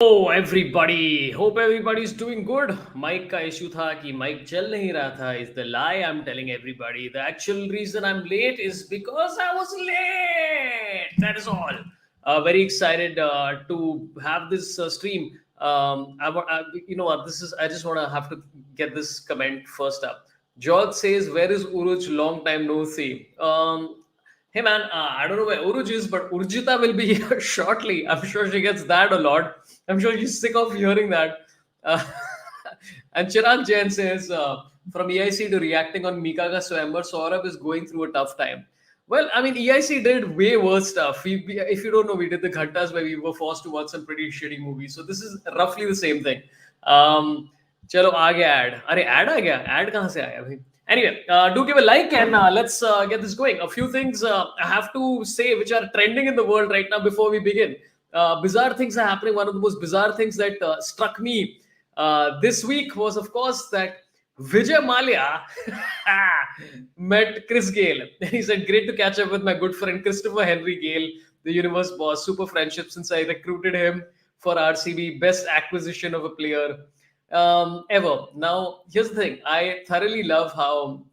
Oh everybody, hope everybody's doing good. Mic का issue था कि mic चल नहीं रहा था is the lie I'm telling everybody. The actual reason I'm late is because I was late. That is all. Very excited to have this stream. You know what? This is. I just want to have to get this comment first up. George says, "Where is Uruj? Long time no see." Hey man, I don't know where Uruj is, but Urjita will be here shortly. I'm sure she gets that a lot. I'm sure she's sick of hearing that. Uh, and Chirag Jain says, from EIC to reacting on Mika Ka Swayamwar, Sorabh is going through a tough time. Well, I mean, EIC did way worse stuff. If you don't know, we did the Ghantas where we were forced to watch some pretty shitty movies. So this is roughly the same thing. चलो आ गया ad. अरे ad आ गया. Ad कहाँ से आया भाई? Anyway, do give a like and let's get this going. A few things I have to say which are trending in the world right now before we begin. Bizarre things are happening. One of the most bizarre things that struck me this week was, of course, that Vijay Mallya met Chris Gale. He said, "Great to catch up with my good friend Christopher Henry Gale, the universe boss. Super friendship since I recruited him for RCB. Best acquisition of a player ever." Now, here's the thing. I thoroughly love how,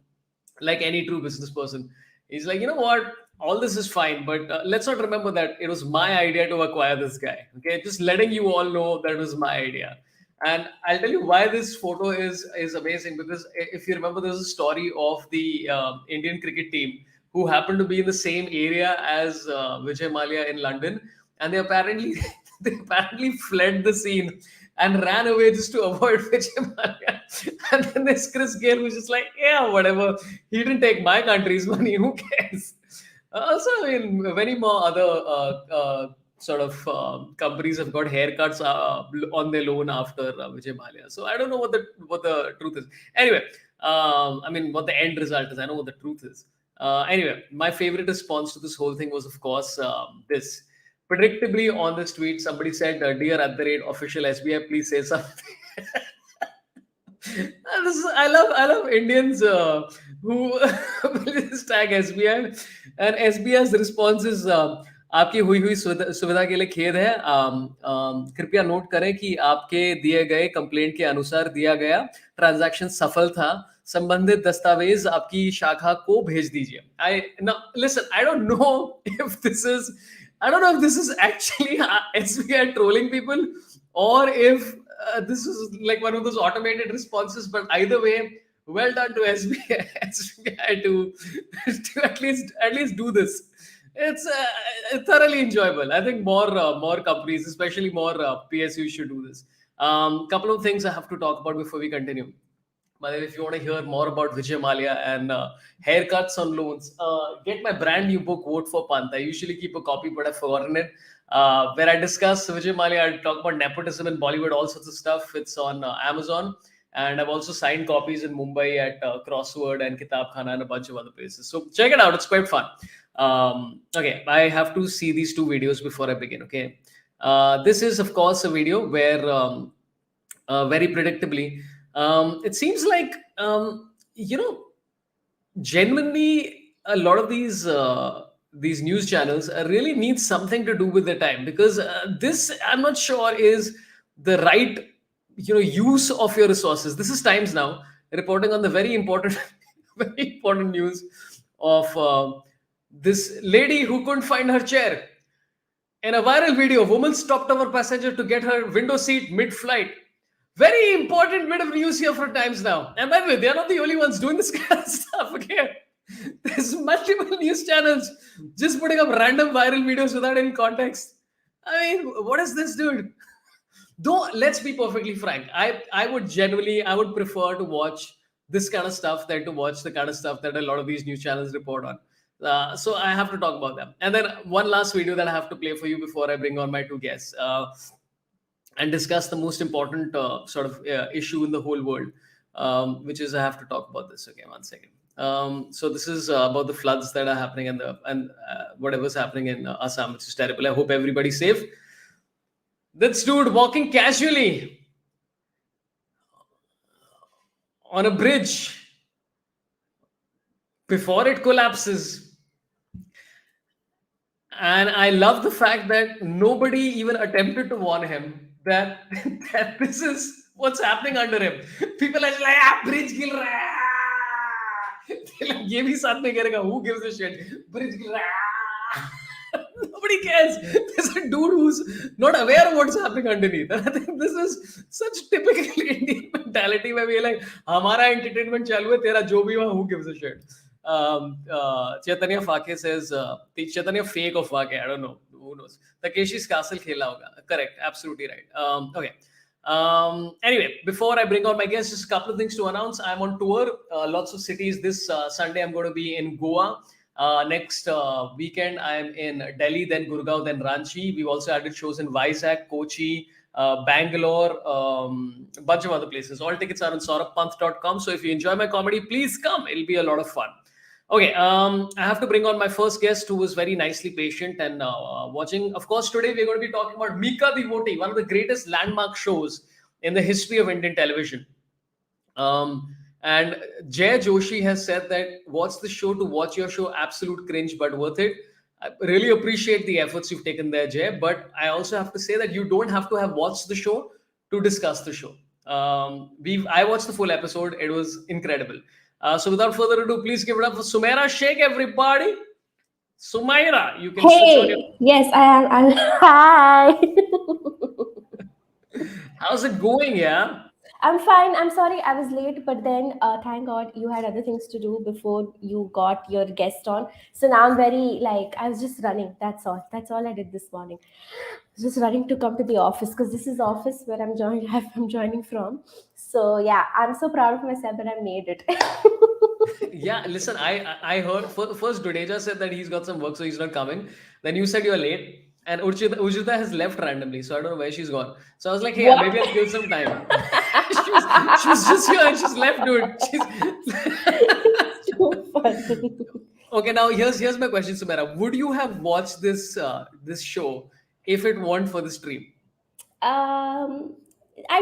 like any true business person, he's like, you know what? All this is fine, but let's not remember that it was my idea to acquire this guy. Okay, just letting you all know that it was my idea. And I'll tell you why this photo is amazing, because if you remember, there's a story of the Indian cricket team who happened to be in the same area as Vijay Mallya in London, and they apparently they apparently fled the scene and ran away just to avoid Vijay Mallya. And then this Chris Gale was just like, yeah, whatever. He didn't take my country's money. Who cares? Also, I mean, many more other sort of companies have got haircuts on their loan after Vijay Mallya. So I don't know what the truth is. Anyway, I mean, what the end result is. I know what the truth is. Anyway, my favorite response to this whole thing was, of course, this. Predictably, on this tweet, somebody said, "Dear at the rate official SBI, please say something." I love Indians who just tag SBI, and SBI's response is, आपकी हुई हुई सुविधा के लिए खेद है, कृपया note करें कि आपके दिए गए कंप्लेंट के अनुसार दिया गया ट्रांजैक्शन सफल था, संबंधित दस्तावेज आपकी शाखा को भेज दीजिए. I don't know if this is actually SBI trolling people, or if this is like one of those automated responses. But either way, well done to SBI to at least do this. It's thoroughly enjoyable. I think more companies, especially more PSUs, should do this. Couple of things I have to talk about before we continue. By the way, if you want to hear more about Vijay Mallya and haircuts on loans, get my brand new book, Vote for Pant. I usually keep a copy, but I've forgotten it. Where I discuss Vijay Mallya, I talk about nepotism in Bollywood, all sorts of stuff. It's on Amazon. And I've also signed copies in Mumbai at Crossword and Kitab Khana and a bunch of other places. So check it out. It's quite fun. Okay, I have to see these two videos before I begin. Okay. This is, of course, a video where very predictably, it seems like genuinely a lot of these news channels really need something to do with their time, because this, I'm not sure, is the right use of your resources. This is Times Now reporting on the very important very important news of this lady who couldn't find her chair. In a viral video, a woman stopped our passenger to get her window seat mid-flight. Very important bit of news here for Times Now. And by the way, they're not the only ones doing this kind of stuff, okay? There's multiple news channels just putting up random viral videos without any context. I mean, what is this, dude? Though, let's be perfectly frank. I would prefer to watch this kind of stuff than to watch the kind of stuff that a lot of these news channels report on. So I have to talk about them. And then one last video that I have to play for you before I bring on my two guests. And discuss the most important sort of issue in the whole world, which is, I have to talk about this. Okay, one second. So this is about the floods that are happening and whatever's happening in Assam, which is terrible. I hope everybody's safe. This dude walking casually on a bridge before it collapses. And I love the fact that nobody even attempted to warn him that that this is what's happening under him. People are like, bridge Gill रहा है. Like, ये भी साथ में करेगा. Who gives a shit? Bridge Gill रहा है. Nobody cares. There's a dude who's not aware of what's happening underneath. And I think this is such typical Indian mentality where we're like, हमारा entertainment चालू है, तेरा जो भी हुआ, who gives a shit? Chaitanya Fake says, Chaitanya Fake of Fake, I don't know. Who knows? Takeshi's Castle khela hoga. Correct. Absolutely right. Okay. Anyway, before I bring on my guests, just a couple of things to announce. I'm on tour, lots of cities. This Sunday, I'm going to be in Goa. Next weekend, I'm in Delhi, then Gurgaon, then Ranchi. We've also added shows in Vizag, Kochi, Bangalore, a bunch of other places. All tickets are on sorabh.com. So if you enjoy my comedy, please come. It'll be a lot of fun. Okay, I have to bring on my first guest who was very nicely patient and watching. Of course, today we're going to be talking about Mika Di Voti, one of the greatest landmark shows in the history of Indian television. And Jay Joshi has said that watch the show to watch your show, absolute cringe, but worth it. I really appreciate the efforts you've taken there, Jay. But I also have to say that you don't have to have watched the show to discuss the show. I watched the full episode. It was incredible. So without further ado, please give it up for Sumaira, Shaikh, everybody. Sumaira, you can switch on your... Yes, I am. Hi. How's it going, yeah? I'm fine. I'm sorry I was late, but then thank God you had other things to do before you got your guest on. So now I'm very I was just running. That's all. That's all I did this morning. Just running to come to the office because this is the office where I'm joining from. So yeah, I'm so proud of myself that I made it. Yeah, listen, I heard first Dudeja said that he's got some work, so he's not coming. Then you said you're late. And Urjita has left randomly, so I don't know where she's gone. So I was like, hey, What? maybe I'll kill some time. she was just here and she's left, dude. It's too funny. Okay, now here's my question, Sumaira. Would you have watched this show if it weren't for the stream? I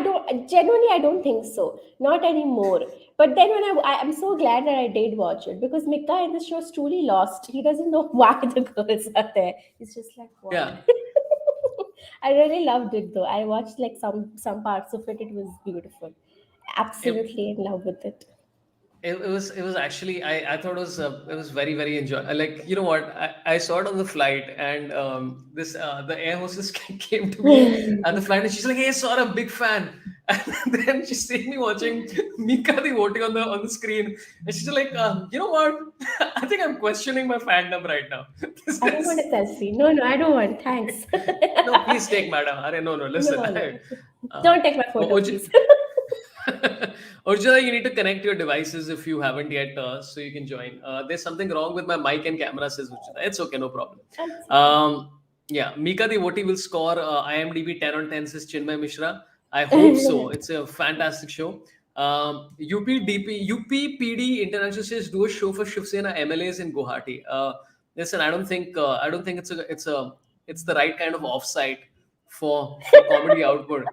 don't think so. Not anymore. But then when I'm so glad that I did watch it because Mika in the show is truly lost. He doesn't know why the girls are there. He's just like, what? Yeah. I really loved it though. I watched some parts of it. It was beautiful. Absolutely in love with it. It was actually I thought it was very very enjoyable. Like, you know what, I saw it on the flight, and this the air hostess came to me at the flight and she's like, hey Sorabh, big fan. And then she seen me watching Mika Di Voti on the screen, and she's like, you know what, I think I'm questioning my fandom right now. I don't want a selfie. No, I don't want. Thanks. No, please take, madam. No, listen. No. Don't take my photo, please. Urjita, you need to connect your devices if you haven't yet, so you can join. There's something wrong with my mic and camera, says Urjita. It's okay, no problem. Yeah, Mika Di Voti will score IMDb 10 on 10, says Chinmay Mishra. I hope so. It's a fantastic show. UPPD International says do a show for Shiv Sena MLAs in Guwahati. Listen, I don't think it's the right kind of offsite for comedy output.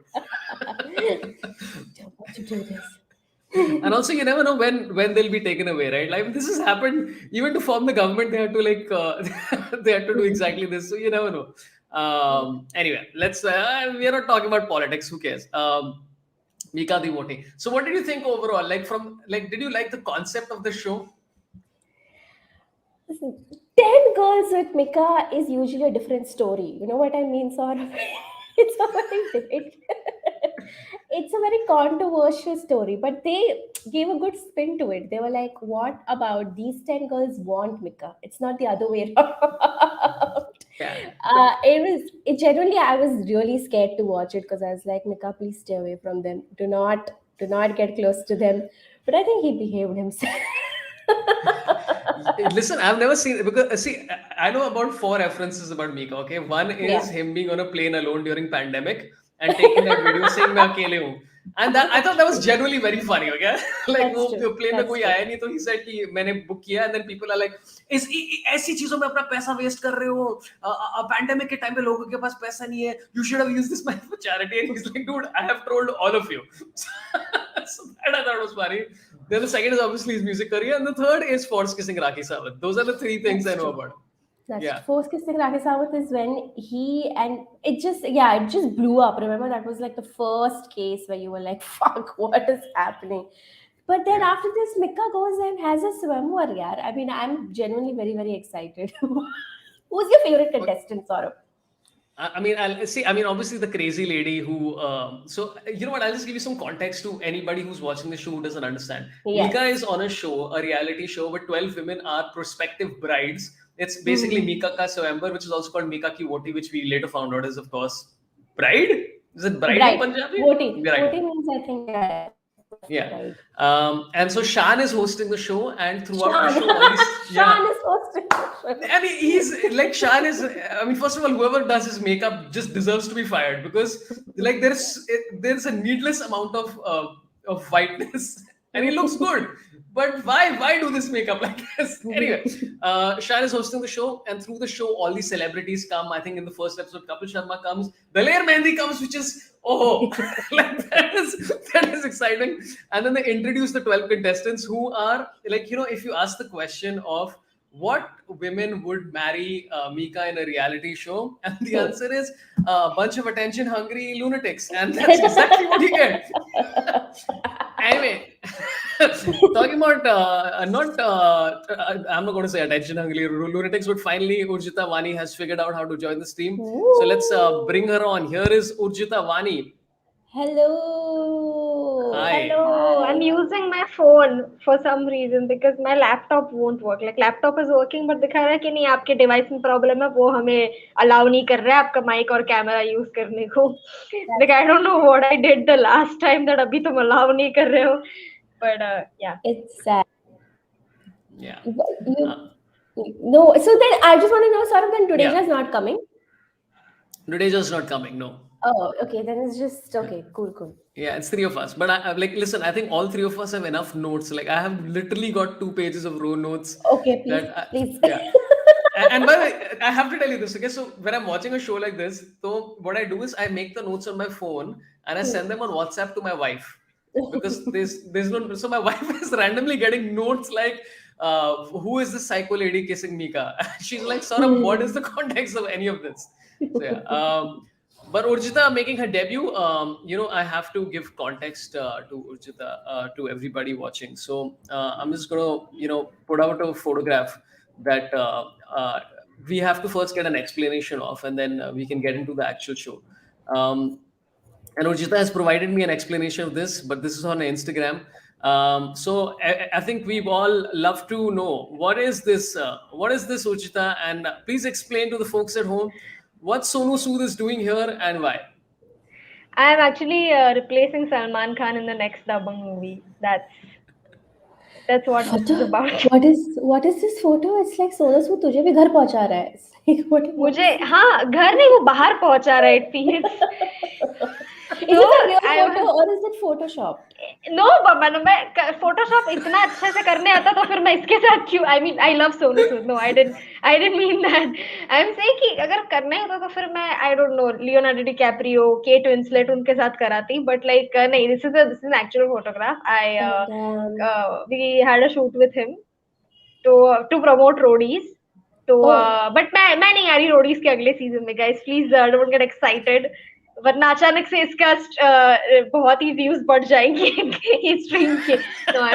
Don't want to do this. And also, you never know when they'll be taken away, right? Like, this has happened even to form the government. They had to they had to do exactly this. So you never know. Anyway, let's. We are not talking about politics. Who cares? Mika Di Voti. So, what did you think overall? Did you like the concept of the show? 10 girls with Mika is usually a different story. You know what I mean, Sorabh? It's a very controversial story, but they gave a good spin to it. They were like, what about these 10 girls want Mika? It's not the other way around. Yeah. It genuinely, I was really scared to watch it because I was like, Mika, please stay away from them. Do not get close to them. But I think he behaved himself. Listen, I've never seen it because see, I know about 4 references about Mika. Okay, one is him being on a plane alone during pandemic and taking that video saying मैं अकेले हूँ, and that I thought that was genuinely very funny. Okay, like वो plane में कोई आया नहीं तो he said कि मैंने book किया, and then people are like इस ऐसी चीजों में अपना पैसा waste कर रहे हो, pandemic के time पे लोगों के पास पैसा नहीं है, you should have used this money for charity. And he's like, dude, I have trolled all of you. So that I thought was funny. Then the second is obviously his music career, and the third is force kissing Rakhi Sawant. Those are the 3 things I know about him. That's Yeah. first kissing Rakhi Sawant is when he and it just blew up. Remember that was like the first case where you were like, "Fuck, what is happening?" But then Yeah. after this, Mika goes and has a swayamwar. Yeah, I mean, I'm genuinely very very excited. Who's your favorite But contestant, Saurabh? I mean, I'll see. I mean, obviously, the crazy lady who. So, you know what? I'll just give you some context to anybody who's watching the show who doesn't understand. Mika Yes. is on a show, a reality show, where 12 women are prospective brides. It's basically Hmm. Mika Ka Swayamvar, which is also called Mika Ki Voti, which we later found out is, of course, bride. Is it bride in Bride. Punjabi? Voti. Bride. Voti means I think yeah, Yeah. bride. And so Shan is hosting the show, and throughout the Shan. show, all these, yeah. Shan is hosting the show. I mean, he's like Shan is. I mean, first of all, whoever does his makeup just deserves to be fired because, like, there's a needless amount of whiteness, and he looks good. But why do this makeup like this? Anyway, Shan is hosting the show, and through the show, all these celebrities come. I think in the first episode, Kapil Sharma comes, Daler Mehendi comes, which is oh, like that is exciting. And then they introduce the 12 contestants who are like, if you ask the question of what women would marry Mika in a reality show? And the answer is a bunch of attention hungry lunatics. And that's exactly what you get. Anyway, talking about not, I'm not going to say attention hungry lunatics, but finally Urjita Wani has figured out how to join this team. So let's bring Woo! her on. Here is Urjita Wani. Hello. Hi. Hello, I'm Hi. using my phone for some reason because my laptop won't work. Like laptop is working but दिखा रहा है कि नहीं आपके device में problem है वो हमें अलाउ नहीं कर रहा है आपका माइक और कैमरा यूज करने को. Like I don't know what I did the last time that अभी तुम अलाउ नहीं कर रहे हो. But yeah. It's sad. Yeah. Uh, You no. So then I just want to know, sort of, then yeah. Dudeja is not coming. Dudeja's not coming. No. Oh, okay. Then it's just Yeah. okay. Cool, cool. Yeah, it's three of us. But I like, listen, I think all three of us have enough notes. Like, I have literally got 2 pages of raw notes Okay, please, that, please. yeah. And by the way, I have to tell you this, okay? So, when I'm watching a show like this, so what I do is I make the notes on my phone and I send them on WhatsApp to my wife because there's no. So, my wife is randomly getting notes like, who is this psycho lady kissing Mika? She's like, Sorabh, what is the context of any of this? So, yeah. But Urjita making her debut, I have to give context to Urjita, to everybody watching. So I'm just going to, put out a photograph that we have to first get an explanation of, and then we can get into the actual show. Um, and Urjita has provided me an explanation of this, but this is on Instagram. So I think we all love to know what is this? What is this, Urjita? And please explain to the folks at home what Sonu Sood is doing here and why. I'm actually replacing Salman Khan in the next Dabangg movie. That's what this is Photo? about. What is this photo? It's like Sona Sood तुझे भी घर पहुंचा रहा है. It's like, what मुझे is it? हाँ घर नहीं वो बाहर पहुंचा रहा है it feels. Is So it a real I photo was or is it Photoshop? No मैं फोटोशॉप इतना अच्छे से करने आता तो फिर मैं इसके साथ क्यों I mean I love Sonu Sood no I didn't mean that I am saying कि अगर करना ही होता तो फिर मैं I don't know Leonardo DiCaprio Kate Winslet उनके साथ कराती बट लाइक नहीं this is an actual photograph I Oh, damn. We had a shoot with him to promote Roadies तो Oh, बट मैं नहीं आ रही रोडीज के अगले सीजन में guys please don't get excited वरना अचानक से इसका बहुत ही व्यूज बढ़ जाएंगे इस स्ट्रीम के no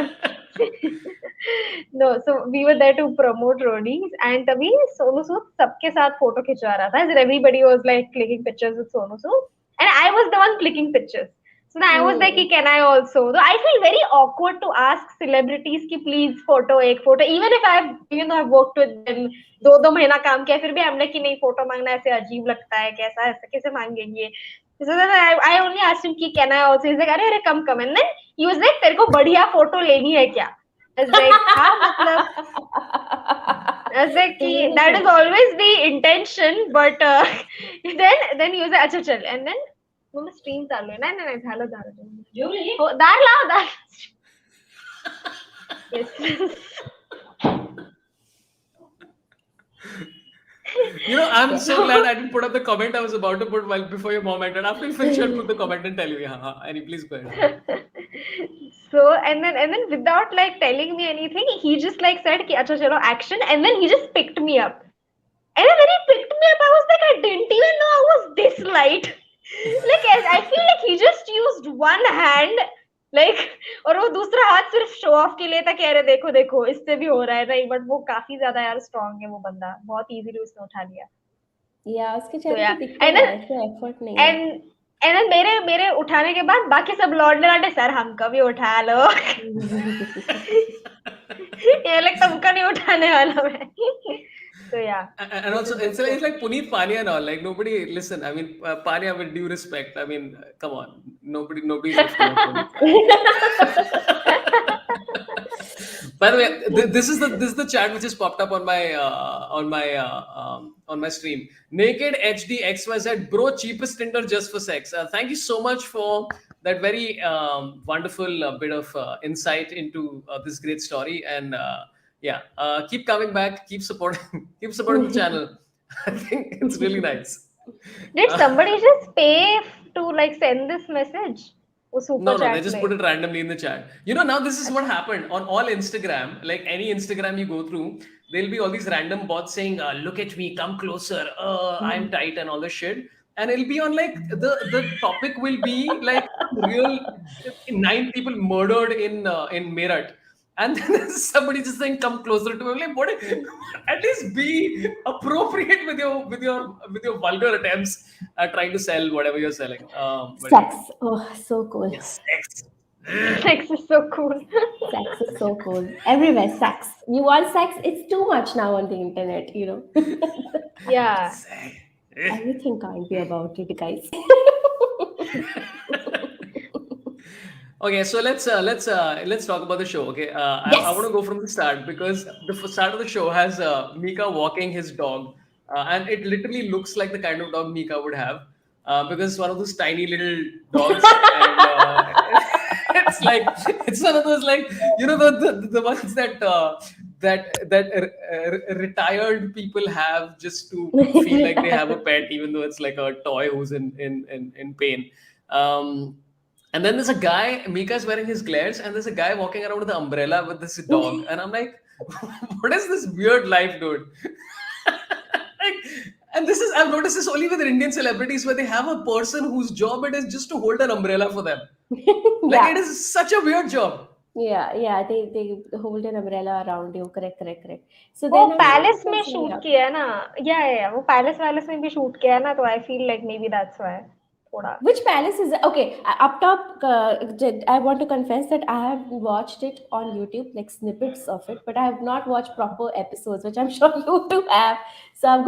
no so we were there to promote Roadies and तभी सोनू सूद सबके साथ फोटो खिंचवा रहा था everybody was like clicking pictures with Sonu Sood and I was the one clicking pictures. So then I was like, can I also? So I feel very awkward to ask celebrities ki please photo एक photo. Even though I've worked with them, 2 महीना काम किया फिर भी I'm like कि नहीं photo मांगना ऐसे अजीब लगता है कैसा ऐसे कैसे मांगेंगे. So then I only asked him कि can I also? He's like अरे come and then he was like तेरे को बढ़िया photo लेनी है क्या? I was like हाँ मतलब. I was like कि that is always the intention, but then he was like अच्छा चल and then मग स्ट्रीम चालू आहे नाही नाही झालं हो दार लाव दार I'm so glad I didn't put up the comment I was about to put before your mom entered. After you finish, I'll put the comment and tell you. Yeah, Annie, please go ahead. So and then without like telling me anything, he just like said कि अच्छा चलो action, and then he just picked me up. And then when he picked me up, I was like, I didn't even know I was this light. Like, I feel like he just used one hand, like, और वो दूसरा हाथ सिर्फ show off के लिए था, कह रहे देखो देखो इससे भी हो रहा है, नहीं, बट वो काफी ज्यादा यार स्ट्रांग है वो बंदा, बहुत इजीली उसने उठा लिया. या उसके So चेहरे पे yeah, दिखता and है, then ऐसे एफर्ट नहीं है. and then मेरे उठाने के बाद बाकी सब लौटने लगे, सर हमको भी उठा लो. ये like तुमको नहीं उठाने वाला मैं. So yeah. And also, it's like Puneet Pania and all. Like nobody, listen. I mean, Pania, with due respect. I mean, come on. Nobody's lifting up Puneet Pania. By the way, this is the chat which has popped up on my stream. Naked HD XYZ bro, cheapest Tinder just for sex. Thank you so much for that very wonderful bit of insight into this great story. And yeah, keep coming back, keep supporting the channel. I think it's really nice. Did somebody just pay to like send this message? No, they just put it randomly in the chat. Now this is what happened on all Instagram. Like any Instagram you go through, there'll be all these random bots saying, "Look at me, come closer, I'm tight," and all this shit. And it'll be on like the topic will be like real 9 people murdered in Meerut. And then there's somebody just saying, "Come closer to me." I'm like, what? At least be appropriate with your vulgar attempts at trying to sell whatever you're selling. Sex. Oh, so cool. Yes, sex. Sex is so cool. Sex is so cool. Everywhere, sex. You want sex? It's too much now on the internet, Yeah. Everything can't be about it, guys. Okay, so let's talk about the show. Okay, I want to go from the start because the start of the show has Mika walking his dog, and it literally looks like the kind of dog Mika would have, because it's one of those tiny little dogs, and it's one of those like the ones that retired people have just to feel like they have a pet, even though it's like a toy who's in pain. And then there's a guy, Mika's wearing his glares, and there's a guy walking around with an umbrella with this dog. And I'm like, what is this weird life, dude? And I've noticed this only with Indian celebrities where they have a person whose job it is just to hold an umbrella for them. Like, it is such a weird job. Yeah, they hold an umbrella around you. Correct. So वो palace में shoot किया है ना, yeah, वो palace में भी shoot किया है ना, तो I feel like maybe that's why. Which palace is it? Okay, up top, I want to confess that I have watched it on YouTube, like snippets of it, but I have not watched proper episodes, which I'm sure you do have. So I'm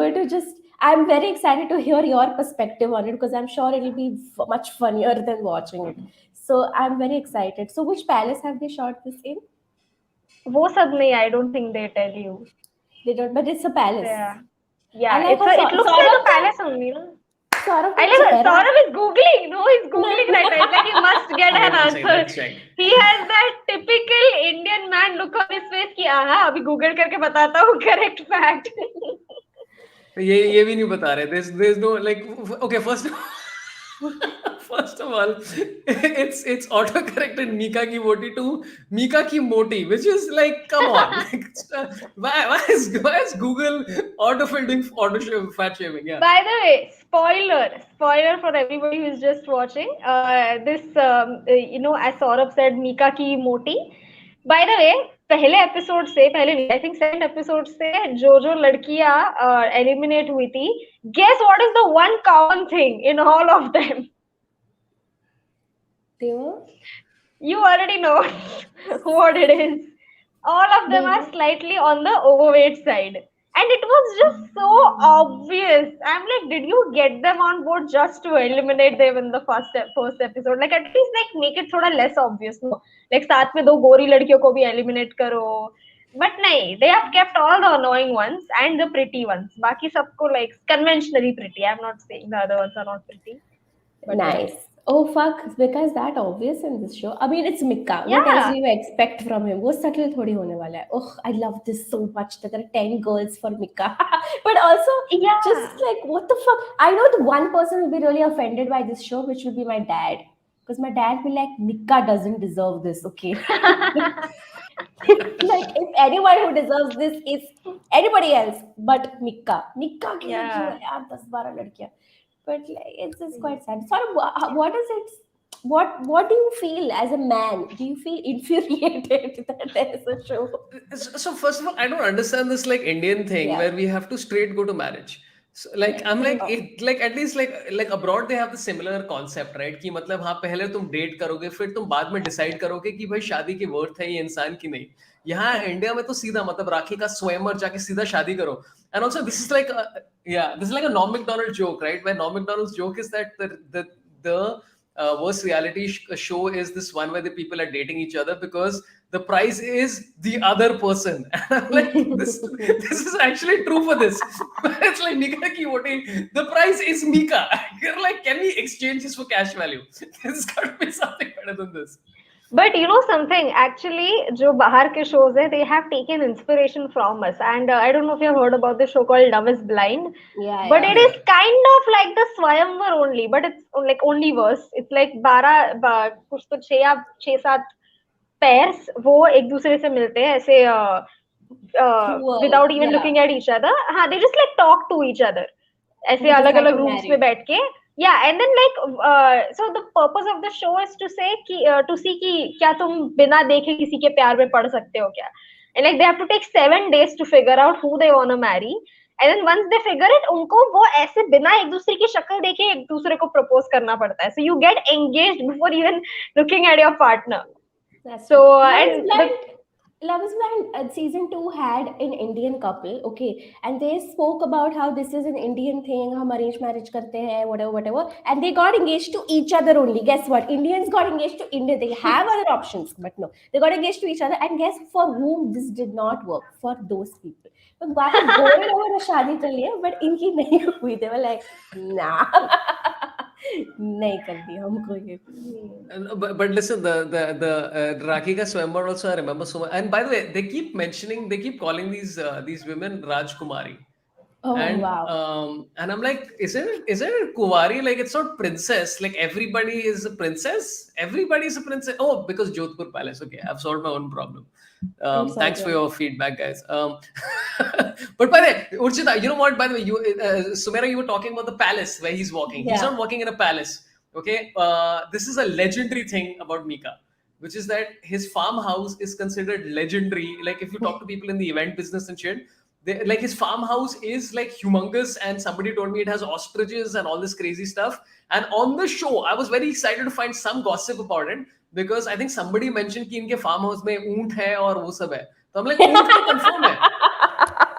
very excited to hear your perspective on it because I'm sure it'll be much funnier than watching it. So I'm very excited. So which palace have they shot this in? वो सब नहीं, I don't think they tell you. They don't, but it's a palace. Yeah, it looks like a palace only, no? Sorabh is Googling. No, he's Googling right now. It's like he must get an answer. He has that typical Indian man look on his face कि अभी Google करके बताता हूँ correct fact. ये भी नहीं बता रहे. There's no like. Okay, first of all, it's autocorrected Mika Di Voti to Mika Ki Moti, which is like, come on, why is Google auto fat shaming? Yeah. By the way, spoiler for everybody who is just watching. This as Sorabh said, Mika Ki Moti. By the way, I think second episode से जो लड़कियां eliminate हुई थी, guess what is the one common thing in all of them? You already know what it is. All of them are slightly on the overweight side. And it was just so obvious. I'm like, did you get them on board just to eliminate them in the first episode? Like, at least like make it thoda less obvious, no? Like, साथ में दो गोरी लड़कियों को भी eliminate करो. But nahi, they have kept all the annoying ones and the pretty ones. बाकी सबको like conventionally pretty. I'm not saying the other ones are not pretty. But nice. Oh fuck, because that obvious in this show. I mean, it's Mika. What else do you expect from him? वो subtle थोड़ी होने वाला है. Oh, I love this so much that there are 10 girls for Mika. But also, just like, what the fuck? I know the one person will be really offended by this show, which will be my dad. Because my dad will be like, Mika doesn't deserve this, okay? Like if anyone who deserves this is anybody else but Mika की लड़की हो Yeah. यार 10-12 लड़कियां. But like, it's just quite sad. So what is it? What do you feel as a man? Do you feel infuriated that there is a show? So first of all, I don't understand this like Indian thing Yeah. where we have to straight go to marriage. So like I'm like it, like at least like abroad they have the similar concept, right? कि मतलब हाँ पहले तुम date करोगे फिर तुम बाद में डिसाइड करोगे कि भाई शादी की वर्थ है ये इंसान की नहीं. यहाँ इंडिया में तो सीधा मतलब राखी का स्वयंवर जाके सीधा शादी करो. And also this is like this is like a Norm Macdonald joke, right? Where Norm Macdonald's joke is that the worst reality show is this one where the people are dating each other because the prize is the other person. And I'm like, this is actually true for this. It's like Mika Di Voti, the prize is Mika. You're like, can we exchange this for cash value? There's got to be something better than this. But you know something, actually, जो बाहर के shows है, they have taken inspiration from us. And I don't know if you have heard about this show called Love is Blind. Yeah, But yeah. it is kind of like the swayamwar only, but it's like only worse. It's like 12 कुछ तो 6 या 6-7 pairs वो एक दूसरे से मिलते हैं ऐसे without even Yeah. looking at each other. हाँ, they just like talk to each other. ऐसे They अलग decide अलग to रूम्स marry. में बैठ के. Yeah, and then like so the purpose of the show is to say कि to see कि क्या तुम बिना देखे किसी के प्यार में पड़ सकते हो क्या. And like they have to take 7 days to figure out who they want to marry. And then once they figure it, उनको वो ऐसे बिना एक दूसरे की शक्ल देखे एक दूसरे को प्रपोज करना पड़ता है. So you get engaged before even looking at your partner. That's So true. and the Love is Blind season 2 had an Indian couple, okay, and they spoke about how this is an Indian thing, हम arranged marriage करते हैं, whatever, and they got engaged to each other only. Guess what? Indians got engaged to India. They have other options, but no, they got engaged to each other, and guess for whom this did not work? For those people. तो बाकी गोरे लोगों ने शादी कर लिया, but इनकी नहीं हुई. They were like, nah. नहीं कर दी हमको ये. But listen, the Rakhi ka Swayamvar also I remember so much. And by the way, they keep calling these women Rajkumari. Oh And wow. and I'm like, isn't Kuwari like it's not princess? Like everybody is a princess. Everybody is a princess. Oh, because Jodhpur Palace. Okay, I've solved my own problem. It's all Thanks for good. your feedback, guys. But by the way, Urjita, you know what? By the way, Sumaira, you were talking about the palace where he's walking. He's Yeah. not walking in a palace. Okay, this is a legendary thing about Mika, which is that his farmhouse is considered legendary. Like if you talk to people in the event business and shit, like his farmhouse is like humongous, and somebody told me it has ostriches and all this crazy stuff. And on the show, I was very excited to find some gossip about it because I think somebody mentioned कि इनके farmhouse में ऊंट है और वो सब है. तो हम like ऊंट तो confirm है.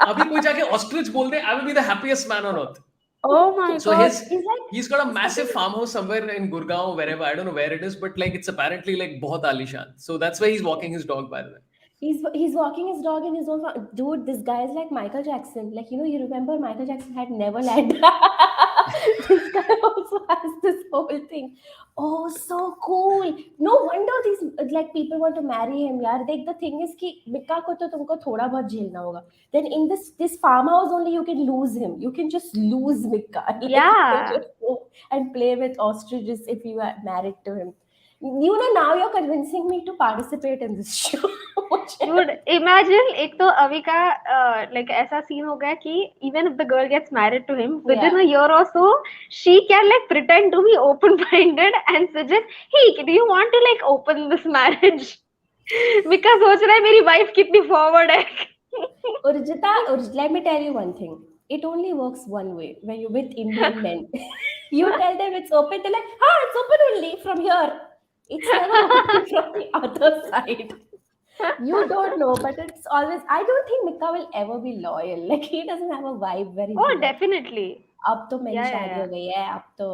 अभी कोई जाके ostrich बोल दे, I will be the happiest man on earth. Oh my So god. He's he's got a massive farmhouse somewhere in Gurgaon, wherever. I don't know where it is, but like it's apparently like बहुत आलीशान. So that's why he's walking his dog, by the way. He's walking his dog in his own dude. This guy is like Michael Jackson. Like you remember Michael Jackson had Neverland. This guy also has this whole thing. Oh, so cool. No wonder these like people want to marry him. यार देख the thing is कि मिक्का को तो तुमको थोड़ा बहुत झेलना होगा. Then in this farmhouse only you can lose him. You can just lose Mika. Like, you yeah. can just go and play with ostriches if you are married to him. You know, now you're convincing me to participate in this show. Dude, imagine एक तो अभी का like ऐसा scene हो गया कि even if the girl gets married to him within a year or so, she can like pretend to be open-minded and suggest, hey, do you want to like open this marriage? Mika सोच रहा है मेरी wife कितनी forward है. Urjita, let me tell you one thing. It only works one way when you're with Indian men. You tell them it's open, they're like, it's open only from here. It's never open from the other side. You don't know, but it's always. I don't think Mika will ever be loyal. Like he doesn't have a vibe very. Oh, definitely. अब तो मेरी शादी हो गई है. अब तो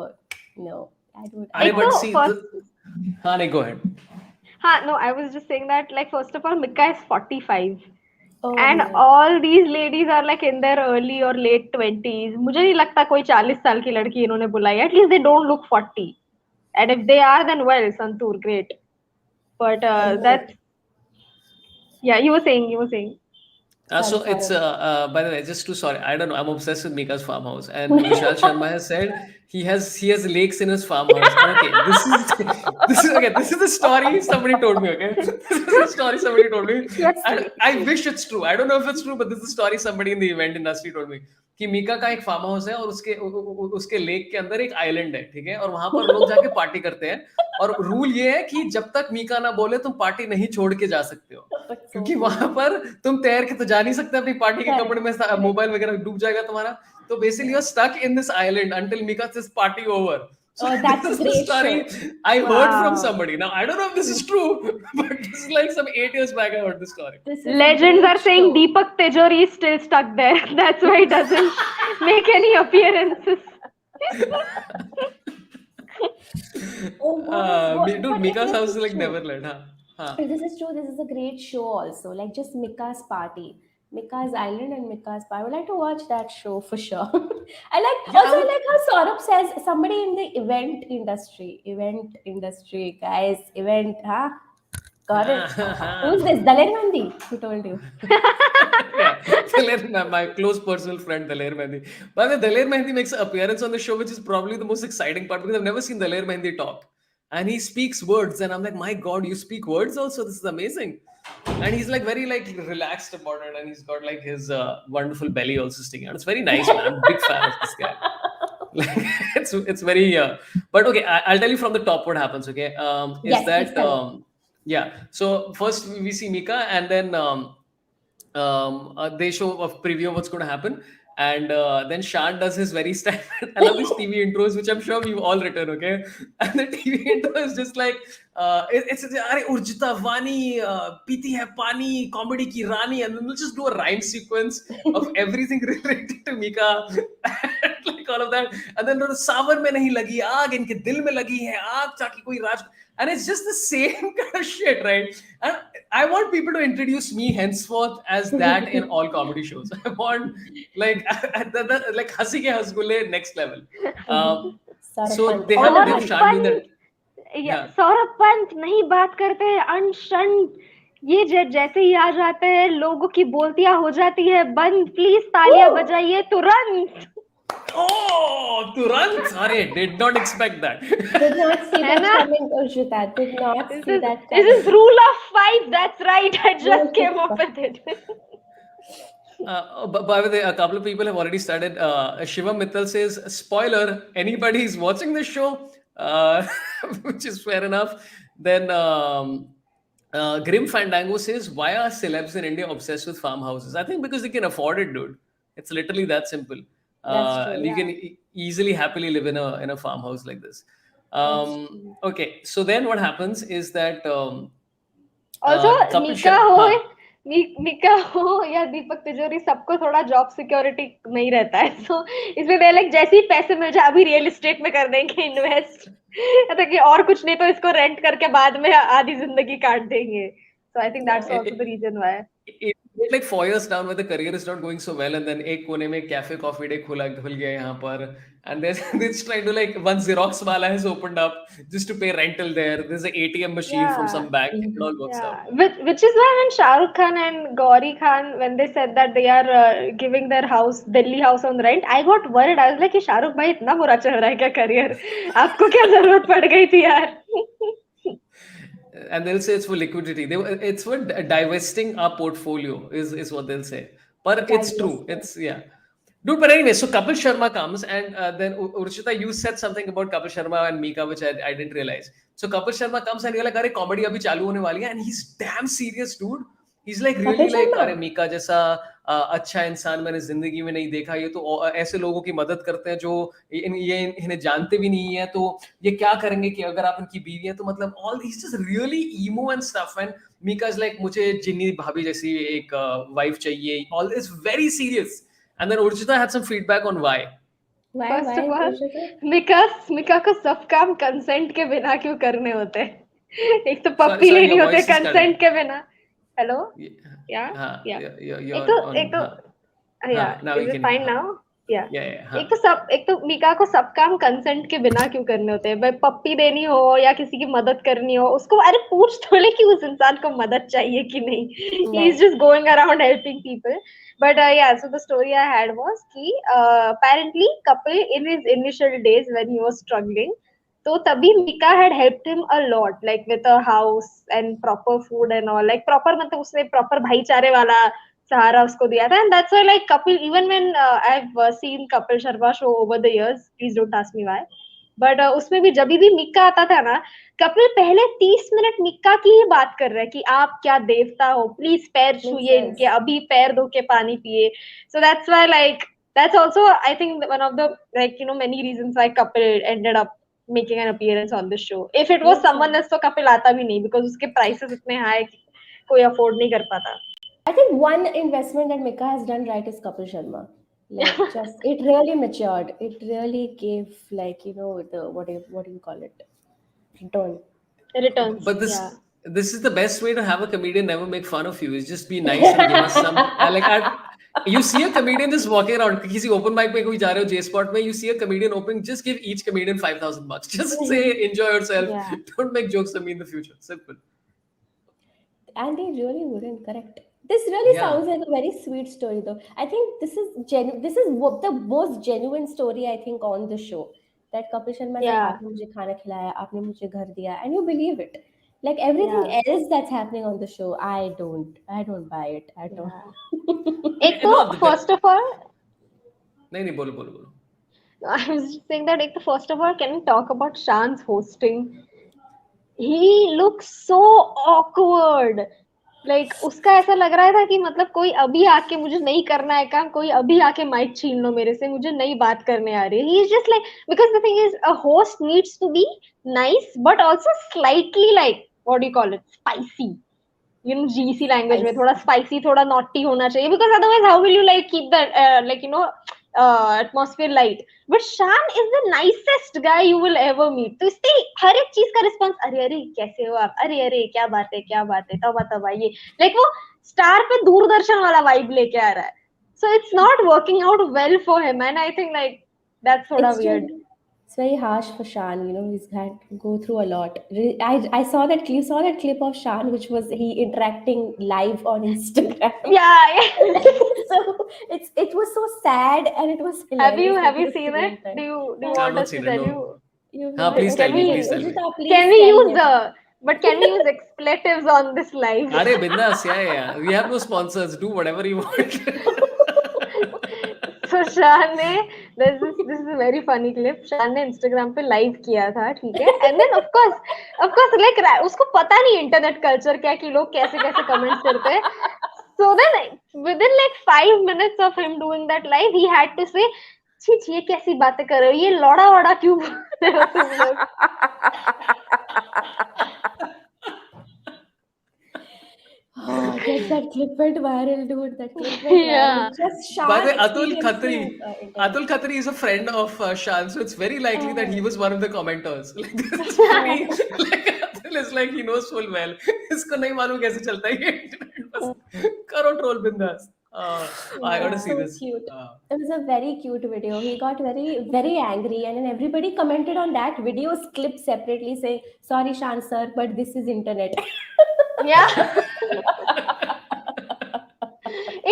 no. I don't. अरे but see, first... हाँ नहीं, go ahead. No, I was just saying that like first of all, Mika is 45. Oh, and yeah. all these ladies are like in their early or late 20s. मुझे नहीं लगता कोई 40 साल की लड़की इन्होंने बुलाई. At least they don't look 40. And if they are, then well, Santur, great. But that's... Yeah, you were saying. So it's by the way, just to sorry, I don't know. I'm obsessed with Mika's farmhouse, and Vishal Sharma has said he has lakes in his farmhouse. And okay, this is the story somebody told me. Okay, this is the story somebody told me, Yes, and please. I wish it's true. I don't know if it's true, but this is the story somebody in the event industry told me. कि मीका का एक farm house है और उसके lake के अंदर एक island है, ठीक है, और वहां पर लोग जाके पार्टी करते हैं, और रूल ये है कि जब तक मीका ना बोले तुम पार्टी नहीं छोड़ के जा सकते हो, But so क्योंकि cute. वहां पर तुम तैर के तो जा नहीं सकते अपनी पार्टी के Correct, कपड़े में, correct. मोबाइल वगैरह डूब जाएगा तुम्हारा. So basically, you're stuck in this island until Mika's party over. So Oh, this that's a is the great story show. I heard from Wow. somebody. Now I don't know if this is true, but this is like some 8 years back I heard this story. This is a Legends great are saying show. Deepak Tejori is still stuck there. That's why he doesn't make any appearances. Oh, what Dude, but Mika's this house is is like true. never let. Huh? Huh. If this is true, this is a great show also. Like just Mika's party. Mika's Island and Mika's party. I would like to watch that show for sure. I like Yeah, also I like how Sorabh says somebody in the event industry, guys, event, huh? Got it. Who's this? Daler Mandi? Who told you? Yeah, my close personal friend Daler Mehendi. By the way, Daler Mehendi makes an appearance on the show, which is probably the most exciting part because I've never seen Daler Mehendi talk. And he speaks words, and I'm like, my God, you speak words also? This is amazing. And he's like very like relaxed about it, and he's got like his wonderful belly also sticking out. It's very nice, man. I'm a big fan of this guy. Like it's very. But okay, I'll tell you from the top what happens. Okay, is Yes, please that tell me. yeah? So first we see Mika, and then they show a preview of what's going to happen, and then Shan does his very standard. I love these TV intros, which I'm sure we've all written, okay? And the TV intro is just like it's Are Urjita Wani piti hai pani comedy ki rani, and then we'll just do a rhyme sequence of everything related to Mika, like all of that, and then सावर में नहीं लगी आग इनके दिल में लगी है आग ताकि कोई राज, and it's just the same kind of shit, right? And I want people to introduce me henceforth as that in all comedy shows. I want like like hasi ke hasgulle next level. So Sarapant. they All have of Shan doing that. Yeah, Yeah. Saurabh Pant नहीं बात करते हैं अनशन ये जैसे ही आ जाते हैं लोगों की बोलतियां हो जाती है बंद प्लीज तालियां बजाइए तुरंत Oh, Turant! Sorry, did not expect that. Did not see है that ना coming, Urjita. Did not this see is that this coming. is rule of 5 that's right I Rule just came of up with it But by the way, a couple of people have already started. Shiva Mittal says, spoiler, anybody is watching this show, which is fair enough. Then Grim Fandango says, why are celebs in India obsessed with farmhouses? I think because they can afford it, dude. It's literally that simple. That's true. You can easily, happily live in a farmhouse like this. That's true. Okay, so then what happens is that also Kapil Mika हो हाँ, मिका हो या दीपक तिजोरी सबको थोड़ा job security नहीं रहता है सो इसमें दे लाइक जैसे ही पैसे मिल जाए अभी रियल एस्टेट में कर देंगे इन्वेस्ट तो कि और कुछ नहीं तो इसको रेंट करके बाद में आधी जिंदगी काट देंगे so I think that's also the reason why it's like 4 years down where the career is not going so well, and then एक कोने में cafe coffee day खुल गया यहाँ पर, and they're just trying to like one Xerox wala has opened up just to pay rental there. There's an ATM machine from some bank. It all works out. which is why when Shah Rukh Khan and Gauri Khan when they said that they are giving their house Delhi house on rent I got worried I was like ये शाहरुख भाई इतना बुरा चल रहा है क्या career आपको क्या जरूरत पड़ गई थी यार And they'll say it's for liquidity. It's for divesting our portfolio is what they'll say. But it's true. Divesting. It's yeah. Dude, but anyway, so Kapil Sharma comes, and then Urjita, you said something about Kapil Sharma and Mika, which I didn't realize. So Kapil Sharma comes and you're like, "Arey, comedy abhi chalu hone wali hai," and he's damn serious, dude. He's like really Kapil like, Sharma? "अरे Mika जैसा अच्छा इंसान मैंने जिंदगी में नहीं देखा, ये तो ऐसे लोगों की मदद करते हैं जो ये इन्हें जानते भी नहीं है, तो ये क्या करेंगे कि अगर आप इनकी बीवी हैं, तो मतलब all he's just really emo and stuff, and Mika is like मुझे जिन्नी भाभी जैसी एक वाइफ चाहिए, all is very serious. And then Urjita had some feedback on why. First of all, Mika को सब काम कंसेंट के बिना क्यों करने होते हैं एक तो पप्पी Sorry, लेनी your होती है voice is कंसेंट के बिना hello Yeah. yeah Now is we it can. fine now या Yeah, हाँ. एक तो मीका को सब काम कंसेंट के बिना क्यों करने होते हैं? भाई पप्पी देनी हो या किसी की मदद करनी हो, उसको अरे पूछ तो ले कि उस इंसान को मदद चाहिए कि नहीं. He is नहीं. just going around helping people. But yeah, so the story I had was कि apparently Kapil in his initial days when he was struggling, तो तभी Mika had helped him a lot, like with a house and proper food and all, like proper मतलब उसने proper भाईचारे वाला सहारा उसको दिया था. And that's why like Kapil, even when I've seen Kapil Sharma show over the years, please don't ask me why, but उसमें भी जब भी मिक्का आता था ना, कपिल पहले 30 मिनट मिक्का की ही बात कर रहा है कि आप क्या देवता हो, प्लीज पैर Makes छूइए इनके, sense. अभी पैर धो के पानी पिए. So that's why like that's also I think one of the like many reasons why Kapil ended up making an appearance on this show. If it was Makes someone sense. else तो कपिल आता भी नहीं, because उसके prices इतने high कि कोई afford नहीं कर पाता. I think one investment that Mika has done right is Kapil Sharma. Like, just it really matured. It really gave, like, the what do you call it? Return. Returns, But yeah. this is the best way to have a comedian never make fun of you. Is just be nice and give us some you see a comedian just walking around. किसी open mic में कोई जा रहे हो J spot में, you see a comedian opening, just give each comedian $5,000. Just say enjoy yourself. Yeah. Don't make jokes of me in the future. Simple. And they really wouldn't, correct. This really Yeah. sounds like a very sweet story, though. I think this is the most genuine story I think on the show. That Kapil Sharma said, Yeah. "आपने मुझे खाना खिलाया, आपने मुझे घर दिया," and you believe it. Like everything Yeah. else that's happening on the show, I don't buy it at all. Yeah. एक तो No, first of all, नहीं नहीं बोलो बोलो बोलो. I was just saying that एक तो first of all, can we talk about Shan's hosting? He looks so awkward. Like उसका ऐसा लग रहा था कि मतलब कोई अभी आके, मुझे नहीं करना है काम, कोई अभी आके माइक छीन लो मेरे से, मुझे नई बात करने आ रही है. He is just like, because the thing is a host needs to be nice but also slightly like, what do you call it, spicy. GC language में थोड़ा Spicy. spicy, थोड़ा naughty होना चाहिए, because otherwise how will you like keep that atmosphere light. But Shan is the nicest guy you will ever meet. तो इससे हर एक चीज का रिस्पॉन्स, अरे अरे कैसे हो आप, अरे अरे क्या बात है, तब आइए, लाइक वो स्टार पे दूरदर्शन वाला वाइब लेके आ रहा है. So it's not working out well for him, and I think like that's थोड़ा It's weird. true. It's very harsh for Shan. He's had to go through a lot. I saw that you saw that clip of Shan, which was he interacting live on Instagram. Yeah. So it was so sad and it was have you hilarious have at you the seen same it? time. Do you I've want not us to seen it. tell No. you? You've हाँ, not. please tell Can me. we Please tell me. Urjita, can please we tell use him. but can we use expletives on this live? अरे बिंदास, yeah. We have no sponsors. Do whatever you want. So Shan ने, this is a very funny clip. Shan ने Instagram पे live किया था, ठीक है, and then of course like उसको पता नहीं इंटरनेट कल्चर क्या, कि लोग कैसे कैसे कमेंट्स करते हैं. So then within like 5 minutes of him doing that live, he had to say, छी छी ये कैसी बातें कर रहे हो, ये लौड़ा वड़ा क्यों बोल रहे हो तुम लोग. Oh, that clip went viral, dude. That clip went viral. Yeah. Just By the Shan way, Atul experiencing Khatri. internet. Atul Khatri is a friend of Shan, so it's very likely that he Oh, was one of the commenters. Like this is oh. funny. Like Atul is like he knows full well. इसको नहीं मालूम कैसे चलता है ये internet. बस करो troll bindas. I It gotta was Yeah. see so this. cute. It was a very cute video. He got very, very angry, and then everybody commented on that video's clip separately saying, "Sorry, Shan sir, but this is internet." Yeah.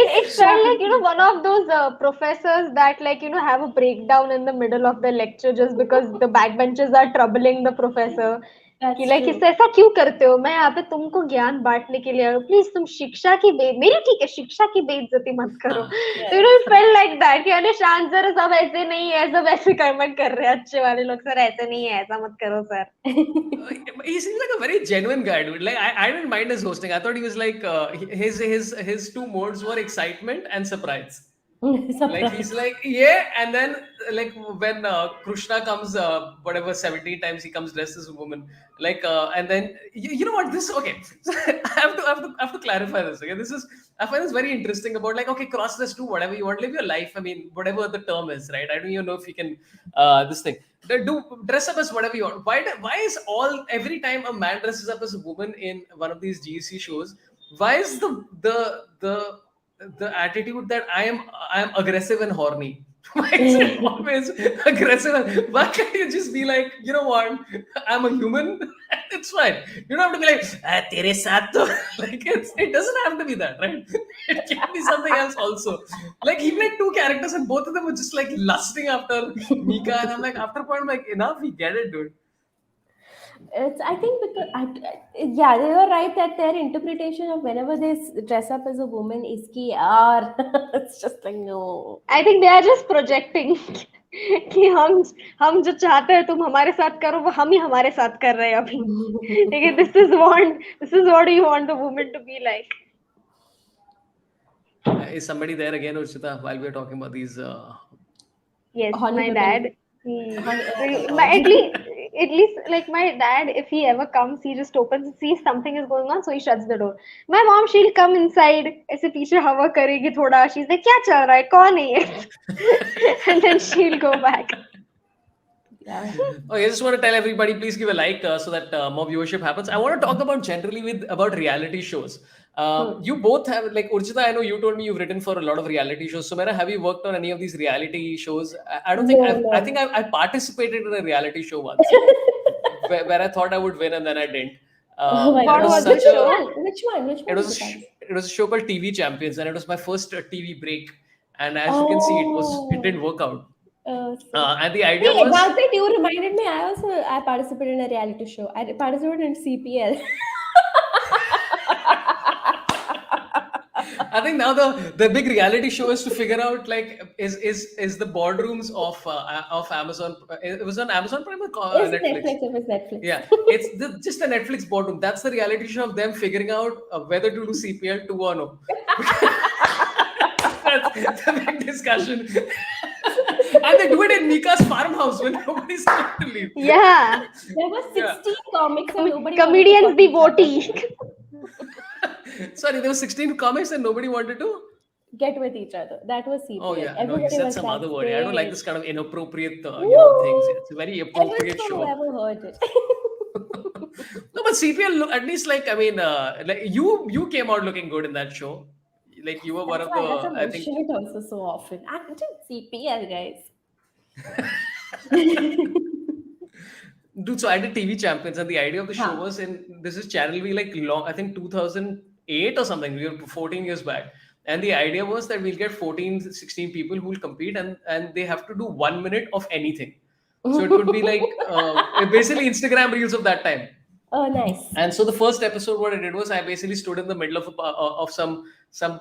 It felt like Shan. one of those professors that like have a breakdown in the middle of the lecture just because the backbenchers are troubling the professor. कि That's like true. इससे ऐसा क्यों करते हो, मैं यहाँ पे तुमको ज्ञान बांटने के लिए आया हूँ, प्लीज तुम शिक्षा की मेरी ठीक है, शिक्षा की बेइज्जती मत करो. हाँ. तो इट फेल्ट लाइक दैट कि अरे शांत सर सब ऐसे नहीं है, सब ऐसे कमेंट कर रहे हैं अच्छे वाले लोग, सर ऐसे नहीं है, ऐसा मत करो sir. He seems like a very genuine guy, dude. Like I didn't mind his hosting. I thought he was like his two modes were excitement and surprise. Like he's Surprise. like yeah, and then like when Krishna comes whatever 17 times he comes dressed as a woman, like and then you know what this okay. So I have to clarify this. Okay, this is I find this very interesting about like okay, cross this to whatever you want, live your life. I mean whatever the term is, right? I don't even know if you can this thing. Do dress up as whatever you want. Why is every time a man dresses up as a woman in one of these GC shows? Why is the attitude that I am aggressive and horny? Why is it always aggressive? Why can't you just be like, you know what? I'm a human. It's fine. You don't have to be like, tere saath to. Like it doesn't have to be that, right? It can be something else also. Like he played two characters and both of them were just like lusting after Mika, and I'm like, after a point, I'm like, enough, we get it, dude. It's, I think, because yeah, they were right that their interpretation of whenever they dress up as a woman is ki yaar. It's just like no. I think they are just projecting कि हम जो चाहते हैं तुम हमारे साथ करो वो हम ही हमारे साथ कर रहे हैं अभी ठीक है this is what you want the woman to be like. Is somebody there again, Urjita, while we are talking about these? Yes, Honey my bunny. dad. Honey, At least, like my dad, if he ever comes, he just opens and sees something is going on, so he shuts the door. My mom, she'll come inside, ऐसे पीछे हवा करेगी थोड़ा. She's like, क्या चल रहा है? कौन है ये? And then she'll go back. yeah. Okay, I just want to tell everybody, please give a like so that more viewership happens. I want to talk about generally about reality shows. You both have, like Urjita, I know you told me you've written for a lot of reality shows. Sumaira, have you worked on any of these reality shows? I don't think No, I no. think I participated in a reality show once where I thought I would win and then I didn't. Oh my What It was was god. the such show? a Which one? Which it one was is it? it was a show called TV Champions, and it was my first TV break. And as you can see, it didn't work out. So. And the idea Hey, was, about that, you reminded me. I participated in a reality show. I participated in CPL. I think now the big reality show is to figure out like is the boardrooms of Amazon. It was on Amazon Prime or It's Netflix. Netflix. It was Netflix. Yeah, it's just the Netflix boardroom. That's the reality show of them figuring out whether to do CPL 2 or no. That's the big discussion. And they do it in Mika's farmhouse when nobody's going to leave. Yeah. There were 16 comics and nobody Comedians Di wanted to fuck Voti. Sorry, there were 16 comics and nobody wanted to. get with each other. That was CPL. Oh yeah, no, you Everybody said was some like, other word. I don't like "Hey." this kind of inappropriate, things. Woo! It's a very It was appropriate for show. whoever heard it. No, but CPL, at least like I mean, like you came out looking good in that show. Like you were one That's of why I the, I think. mention it also so often. I did CPL, guys. Dude, so I did TV Champions, and the idea of the show Huh. was this is Channel V, like long, I think 2008 or something. We were 14 years back, and the idea was that we'll get 14, 16 people who will compete, and they have to do 1 minute of anything. So it could be like basically Instagram reels of that time. Oh, nice. And so the first episode, what I did was I basically stood in the middle of some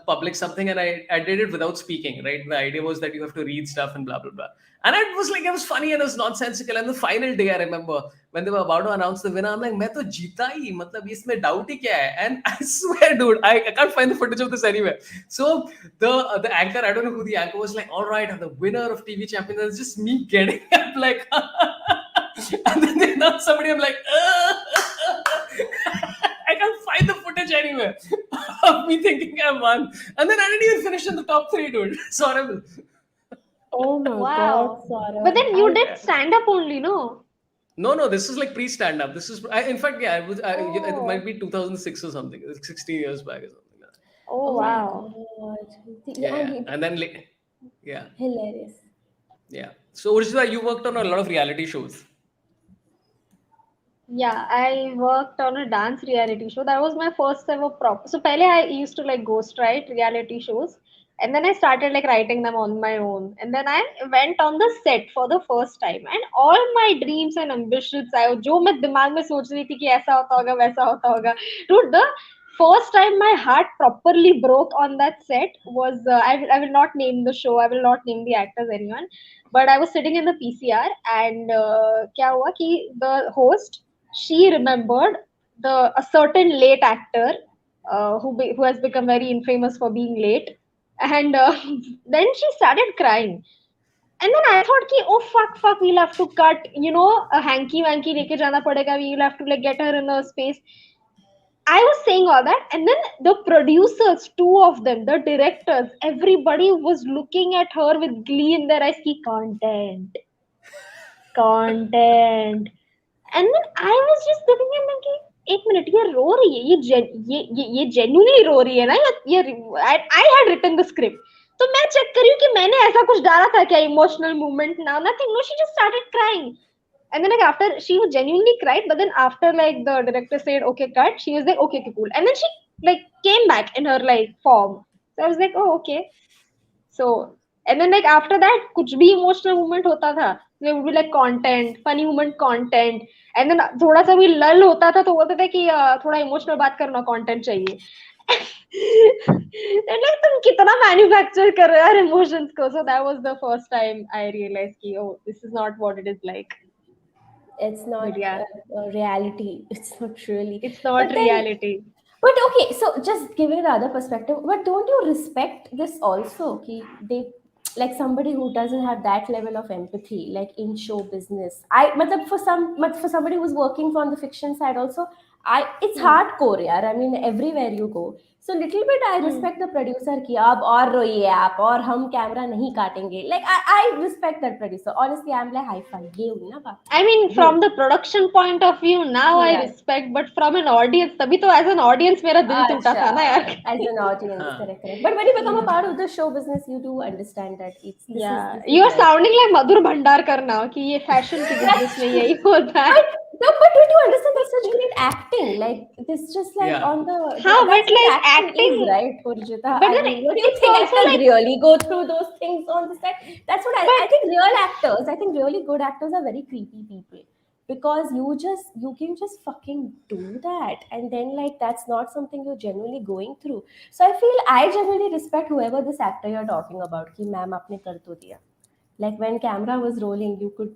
public something, and I did it without speaking. Right, the idea was that you have to read stuff and blah blah blah. And it was like it was funny and it was nonsensical. And the final day, I remember when they were about to announce the winner, I'm like, "मैं तो जीता ही, मतलब इसमें doubt ही क्या है?" And I swear, dude, I can't find the footage of this anywhere. So the anchor, I don't know who the anchor was, like, "All right, I'm the winner of TV Champions." And it's just me getting up like, and then they announced somebody. I'm like, I can't find the footage anywhere of me thinking I won. And then I didn't even finish in the top 3, dude. It's horrible. Oh my Wow. god, Sorabh. But then you did stand up only, no? No, this is like pre-stand up. This is, in fact, yeah, it Oh. might be 2006 or something, 16 years back or something like that. Oh, my wow. god. Yeah. And then, yeah. Hilarious. Yeah. So, Urjita, you worked on a lot of reality shows. Yeah, I worked on a dance reality show. That was my first ever prop. So, pehle I used to like ghostwrite reality shows, and then I started like writing them on my own. And then I went on the set for the first time, and all my dreams and ambitions, जो मैं दिमाग में सोच रही थी कि ऐसा होता होगा, वैसा होता होगा. Dude, the first time my heart properly broke on that set was I will not name the show, I will not name the actors, anyone, but I was sitting in the PCR, and क्या हुआ कि the host, she remembered a certain late actor who has become very infamous for being late, and then she started crying. And then I thought ki, oh fuck, we'll have to cut, a hanky wanky leke jana padega, we'll have to like get her in a space. I was saying all that, and then the producers, two of them, the directors, everybody was looking at her with glee in their eyes. Ki content. And then I was just looking at them कि एक minute ये रो रही है, ये genuinely रो रही है ना, ये I had written the script. तो मैं चेक कर रही हूँ कि मैंने ऐसा कुछ डाला था क्या, इमोशनल मूवमेंट ना, nothing, no, she just started crying. And then like after she genuinely cried, but then after like the director said okay cut, she was like okay, okay cool, and then she like came back in her like form. So I was like oh okay. So and then like after that कुछ भी emotional moment होता था, there would be like content, funny moment content, and then थोड़ा सा भी lull होता था तो बोलते थे कि थोड़ा emotional बात करना, content चाहिए. And like तुम कितना manufacture कर रहे हो यार emotions को. So that was the first time I realized कि oh this is not what it is like. It's But not yeah, reality. It's not really. it's not But then, reality. but okay, so just giving the other perspective, but don't you respect this also? Ki they like somebody who doesn't have that level of empathy, like in show business. Matlab for somebody who's working on the fiction side also, it's Hmm. hardcore, yaar. I mean, everywhere you go. So little bit I Hmm. respect the producer ki ab aur roiye aap aur hum camera nahi kaatenge. Like I respect that producer. Honestly, I'm like high five. Ye hui na baat. I mean, Ye. from the production point of view, now I Yeah. respect, but from an audience, तभी तो as an audience मेरा दिल टूटा था ना यार. Acha, as an audience, हाँ. correct, correct. But when you become a Yeah. part of the show business, you do understand that it's Yeah, this is you are life. sounding like Madhur Bhandarkar now कि ये fashion के business में यही होता है. But no, but don't you understand that's such great acting? Like this, just like Yeah. on हाँ, that's but what like acting is, acting, right, Urjita? but I then mean, what do you it's think? also Actors like, really go through those things on the set? That's what I but think. Real actors, I think really good actors are very creepy people because you can just fucking do that, and then like that's not something you're genuinely going through. So I feel I genuinely respect whoever this actor you're talking about. Ki ma'am, aapne kar to diya. Like when camera was rolling, you could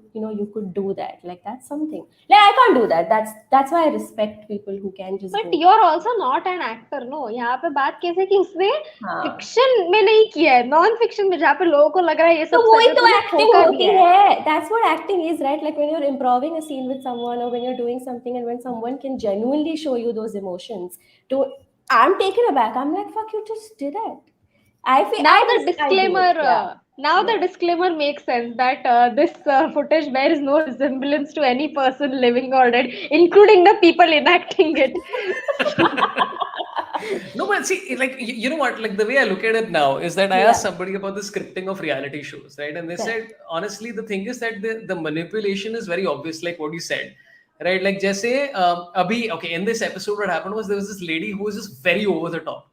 do that. Like that's something, like I can't do that. That's why I respect people who can just but go. you're also not an actor, no. यहाँ पे बात कैसे कि उसने हाँ, fiction में नहीं किया है, non fiction में जहाँ पे लोगों को लग रहा है ये तो सब वही सच है, तो तूने एक्टिंग ठोका होती दिया है. है. That's what acting is, right? Like when you're improving a scene with someone or when you're doing something and when someone can genuinely show you those emotions. To I'm taken aback. I'm like, fuck, you just did it. Now the I do disclaimer, it. Yeah, now the yeah. disclaimer makes sense that this footage bears no resemblance to any person living or dead, including the people enacting it. No, but see, like you know what? Like the way I look at it now is that I asked Yeah, somebody about the scripting of reality shows, right? And they said correct. honestly, the thing is that the manipulation is very obvious, like what you said, right? Like just say, Abhi, okay, in this episode, what happened was there was this lady who was just very over the top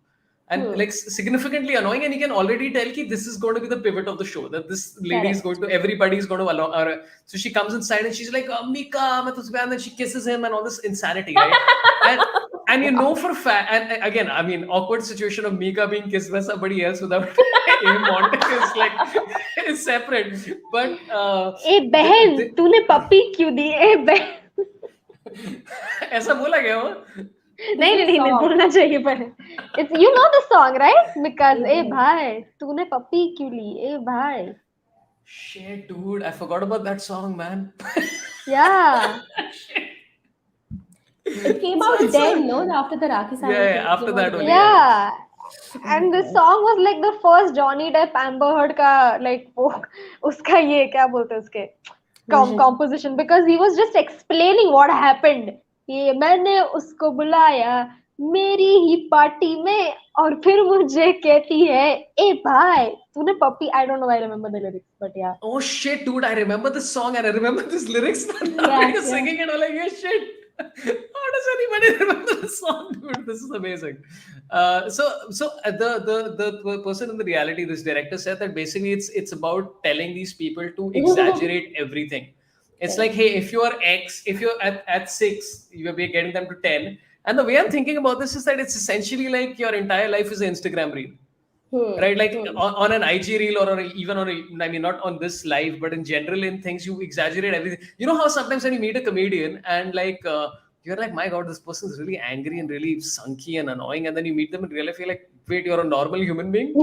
and Hmm. like significantly annoying, and you can already tell that this is going to be the pivot of the show. That this lady is going Correct. to, everybody is going to allow. So she comes inside and she's like, Mika, main tujhse pyar," and then she kisses him and all this insanity, right? And and you know for fact, and again, I mean, awkward situation of Mika being kissed by somebody else without him wanting is like is separate. But ए बहन तूने पप्पी क्यों दी, ए बहन. ऐसा बोला गया हो. नहीं नहीं This is नहीं नहीं song. बोलना चाहिए पर it's you know the song right, because A Mhm. भाई तूने पप्पी क्यों ली, ए भाई. Shit, dude, I forgot about that song, man. Yeah. It came So out it's then, no? After the Rakhi yeah, Sawant thing, yeah, it after came that out only, then. yeah. Yeah. Oh my And this god. song was like the first Johnny Depp Amber Heard का like वो उसका ये क्या बोलते हैं उसके Version. composition, because he was just explaining what happened. ये मैंने उसको बुलाया मेरी ही पार्टी में और फिर मुझे कहती है ए भाई तूने पप्पी. I don't know why I remember the lyrics, but yeah. Oh shit, dude, I remember this song and I remember this lyrics. Now Yeah, you're yeah. singing it, I'm like, yeah, shit. How does anybody remember this song, dude? This is amazing. The person in the reality, this director said that basically it's about telling these people to exaggerate everything. It's like, Correct. hey, if you are X, if you're at 6, you're getting them to 10. And the way I'm thinking about this is that it's essentially like your entire life is an Instagram reel, right? Like Hmm. on an IG reel or even on a, I mean, not on this live, but in general in things, you exaggerate everything. You know how sometimes when you meet a comedian and like, you're like, my God, this person is really angry and really sunky and annoying. And then you meet them in real life, you're like, wait, you're a normal human being.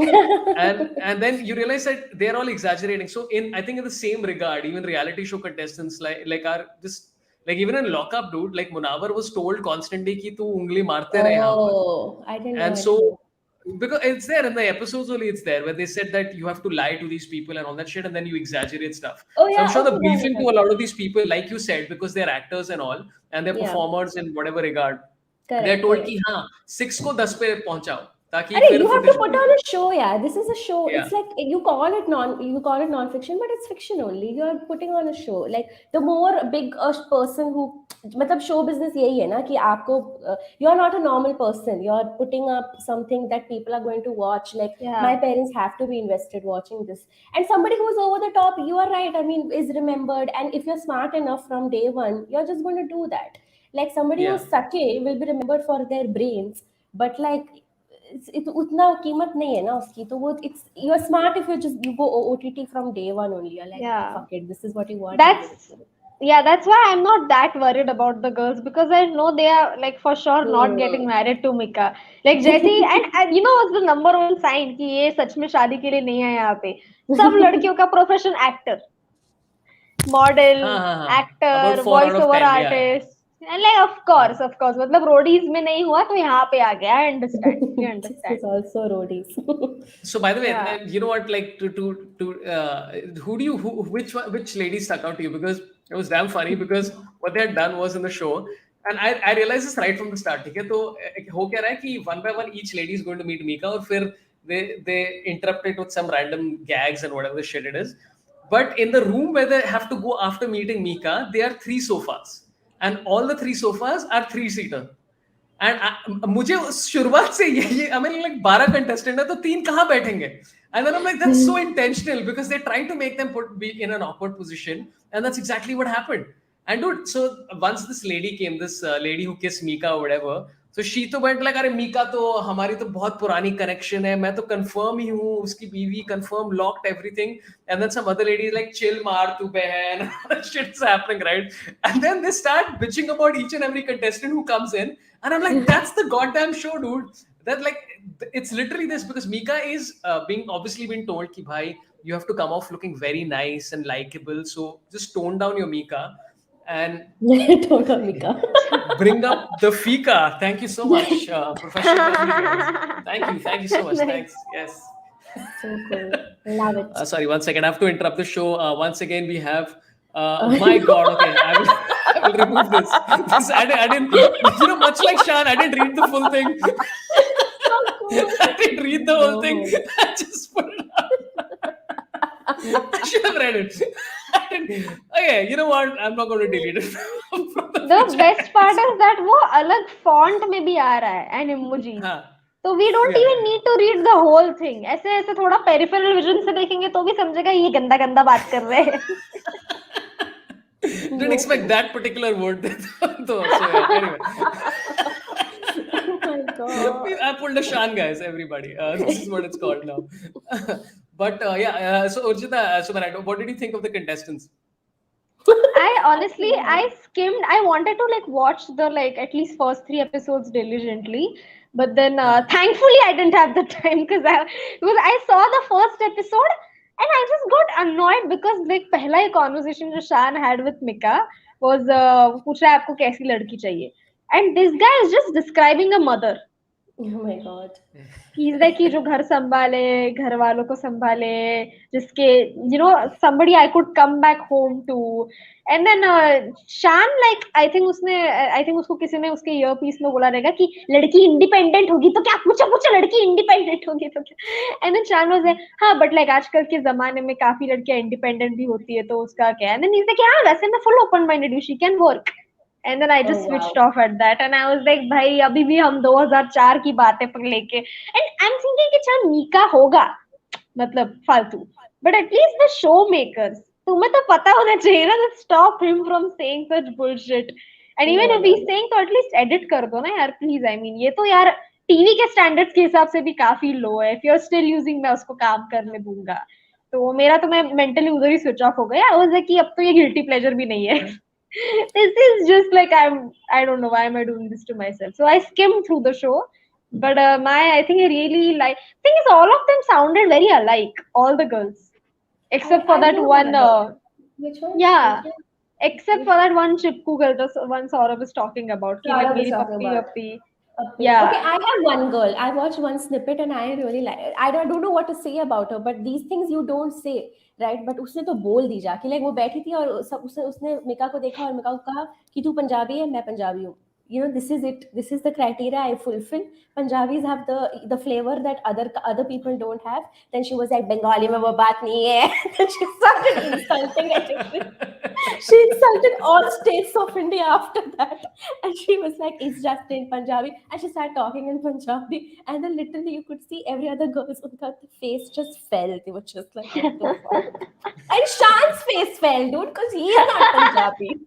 And then you realize that they're all exaggerating. So I think in the same regard, even reality show contestants like are just like even in lockup, dude, like Munawar was told constantly ki tu ungli marte rahe yahan par. Oh, I didn't know And it. so because it's there in the episodes only, it's there where they said that you have to lie to these people and all that shit, and then you exaggerate stuff. Oh So I'm yeah, sure the okay, got it, briefing got to a it. lot of these people, like you said, because they're actors and all, and they're Yeah, performers in whatever regard, they're correct, told correct. कि हाँ 6 को 10 पे पहुंचाओ ताकि Arey, फिर you have to footage put on a show, yeah. This is a show. yeah It's like you call it non-fiction, but it's fiction only. You're putting on a show. Like the more big a person who, मतलब show business यही है ना कि आपको you're not a normal person. You're putting up something that people are going to watch. Like my Yeah. parents have to be invested watching this, and somebody who's over the top, you are right. I mean, is remembered, and if you're smart enough from day one, you're just going to do that. Like somebody yeah who's sucky will be remembered for their brains, but like उतना कीमत नहीं है ना उसकी तो वो it's you're smart if you go OTT from day one only. You're like Yeah. fuck it, this is what you want, I'm gonna That's do it. yeah, that's why I'm not that worried about the girls because I know they are like for sure not getting Hmm. married to Mika. Like जैसे ही and you know what's the number one sign कि ये सच में शादी के लिए नहीं है यहाँ पे सब लड़कियों का प्रोफेशन एक्टर मॉडल हाँ about actor 4 out voice of over 10 yeah artist and like of course मतलब रोडीज में नहीं हुआ तो यहाँ पे आ गया I understand we This understand is also roadies. So by the way, या you know what? Like who do you which lady stuck out to you? Because it was damn funny because what they had done was in the show, and I realized this right from the start. ठीक है तो हो क्या रहा है कि one by one each lady is going to meet Mika और फिर they interrupt it with some random gags and whatever the shit it is. But in the room where they have to go after meeting Mika, there are 3 sofas, and all the 3 sofas are 3-seater. And मुझे शुरुआत से यही I mean like 12 contestant है तो 3 कहाँ बैठेंगे and then I am like that's so intentional because they trying to make them put be in an awkward position and that's exactly what happened and dude so once this lady came this lady who kiss Mika और whatever so she तो went like अरे मीका तो हमारी तो बहुत पुरानी connection है मैं तो कंफर्म ही हूँ उसकी बीवी confirm locked everything and then some other lady like chill मार तू बहन shit's happening right and then they start bitching about each and every contestant who comes in and I'm like that's the goddamn show dude that like it's literally this because Mika is being obviously been told ki bhai you have to come off looking very nice and likable so just tone down your Mika and Don't call Mika. bring up the fika. Thank you so much, professional memory, guys. Thank you so much. Nice. Thanks. Yes. So cool. Love it. Sorry, 1 second. I have to interrupt the show. Once again, we have. My God. Okay, I will. I will remove this. I didn't. You know, much like Shan, I didn't read the full thing. So cool. I didn't read the whole thing. No. I just put it up. I should have read it. I didn't. Okay, you know what? I'm not going to delete it. From the The page. best part is that वो अलग font में भी आ रहा है and emojis. हाँ. तो we don't Yeah. even need to read the whole thing. ऐसे ऐसे थोड़ा peripheral vision से देखेंगे तो भी समझेगा ये गंदा गंदा बात कर रहे हैं. Didn't expect that particular word. So, yeah, anyway. Oh my god. I pulled a Shan, guys, everybody. This is what it's called now. But yeah, so Urjita, Sumaira, what did you think of the contestants? I skimmed. I wanted to like watch the like at least first 3 episodes diligently, but then thankfully I didn't have the time because I saw the first episode and I just got annoyed because like पहला ही conversation जो Shan had with Mika was पूछ रहा है आपको कैसी लड़की चाहिए, and this guy is just describing a mother. Oh my god. He's like कि जो घर संभाले घर वालों को संभाले जिसके you know somebody I could come back home to and then Shan like I think उसको किसी ने उसके ईयरपीस में बोला रहेगा कि लड़की इंडिपेंडेंट होगी तो क्या पूछा लड़की इंडिपेंडेंट होगी तो क्या and then Shan was like हाँ but like आजकल के जमाने में काफी लड़कियां इंडिपेंडेंट भी होती है तो उसका क्या and then he's like हाँ वैसे मैं full open minded हूँ she can work. And then I just Oh switched wow. off at that and I was like भाई अभी भी हम 2004 की बातें पर लेके and I'm thinking कि चल मीका होगा मतलब फालतू but at least the show makers तुम्हें तो पता होना चाहिए ना that stop him from saying such bullshit and even if he's saying तो at least edit कर दो ना यार please I mean ये तो यार टीवी के स्टैंडर्ड्स के हिसाब से भी काफी लो है if you're still using मैं उसको काम करने दूंगा तो मेरा तो मैं मेंटली उधर ही स्विच ऑफ हो गया I was like कि अब तो ये गिल्टी प्लेजर भी नहीं है this is just like I don't know why am I doing this to myself so I skimmed through the show but I think I really like thing is all of them sounded very alike all the girls except for I that don't one remember. Which one? yeah Which one? except for that one chipku girl the one Sorabh is talking about कि like Sorabh is मेरी talking Pappi about. वप्पी Okay, yeah I have one girl. I watched one snippet and I really like. I don't know what to say about her, but these things you don't say, right? But उसने तो बोल दी जाके like वो बैठी थी और सब उसने Mika को देखा और Mika को कहा कि तू पंजाबी है मैं पंजाबी हूँ. this is it. This is the criteria I fulfill. Punjabis have the flavor that other people don't have. Then she was like, Bengali mein wo baat nahi hai. Then she started insulting everything. She insulted all states of India after that. And she was like, it's just in Punjabi. And she started talking in Punjabi. And then literally you could see every other girl's face just fell. They were just like, what the fuck? And Shan's face fell, dude, because he is not Punjabi.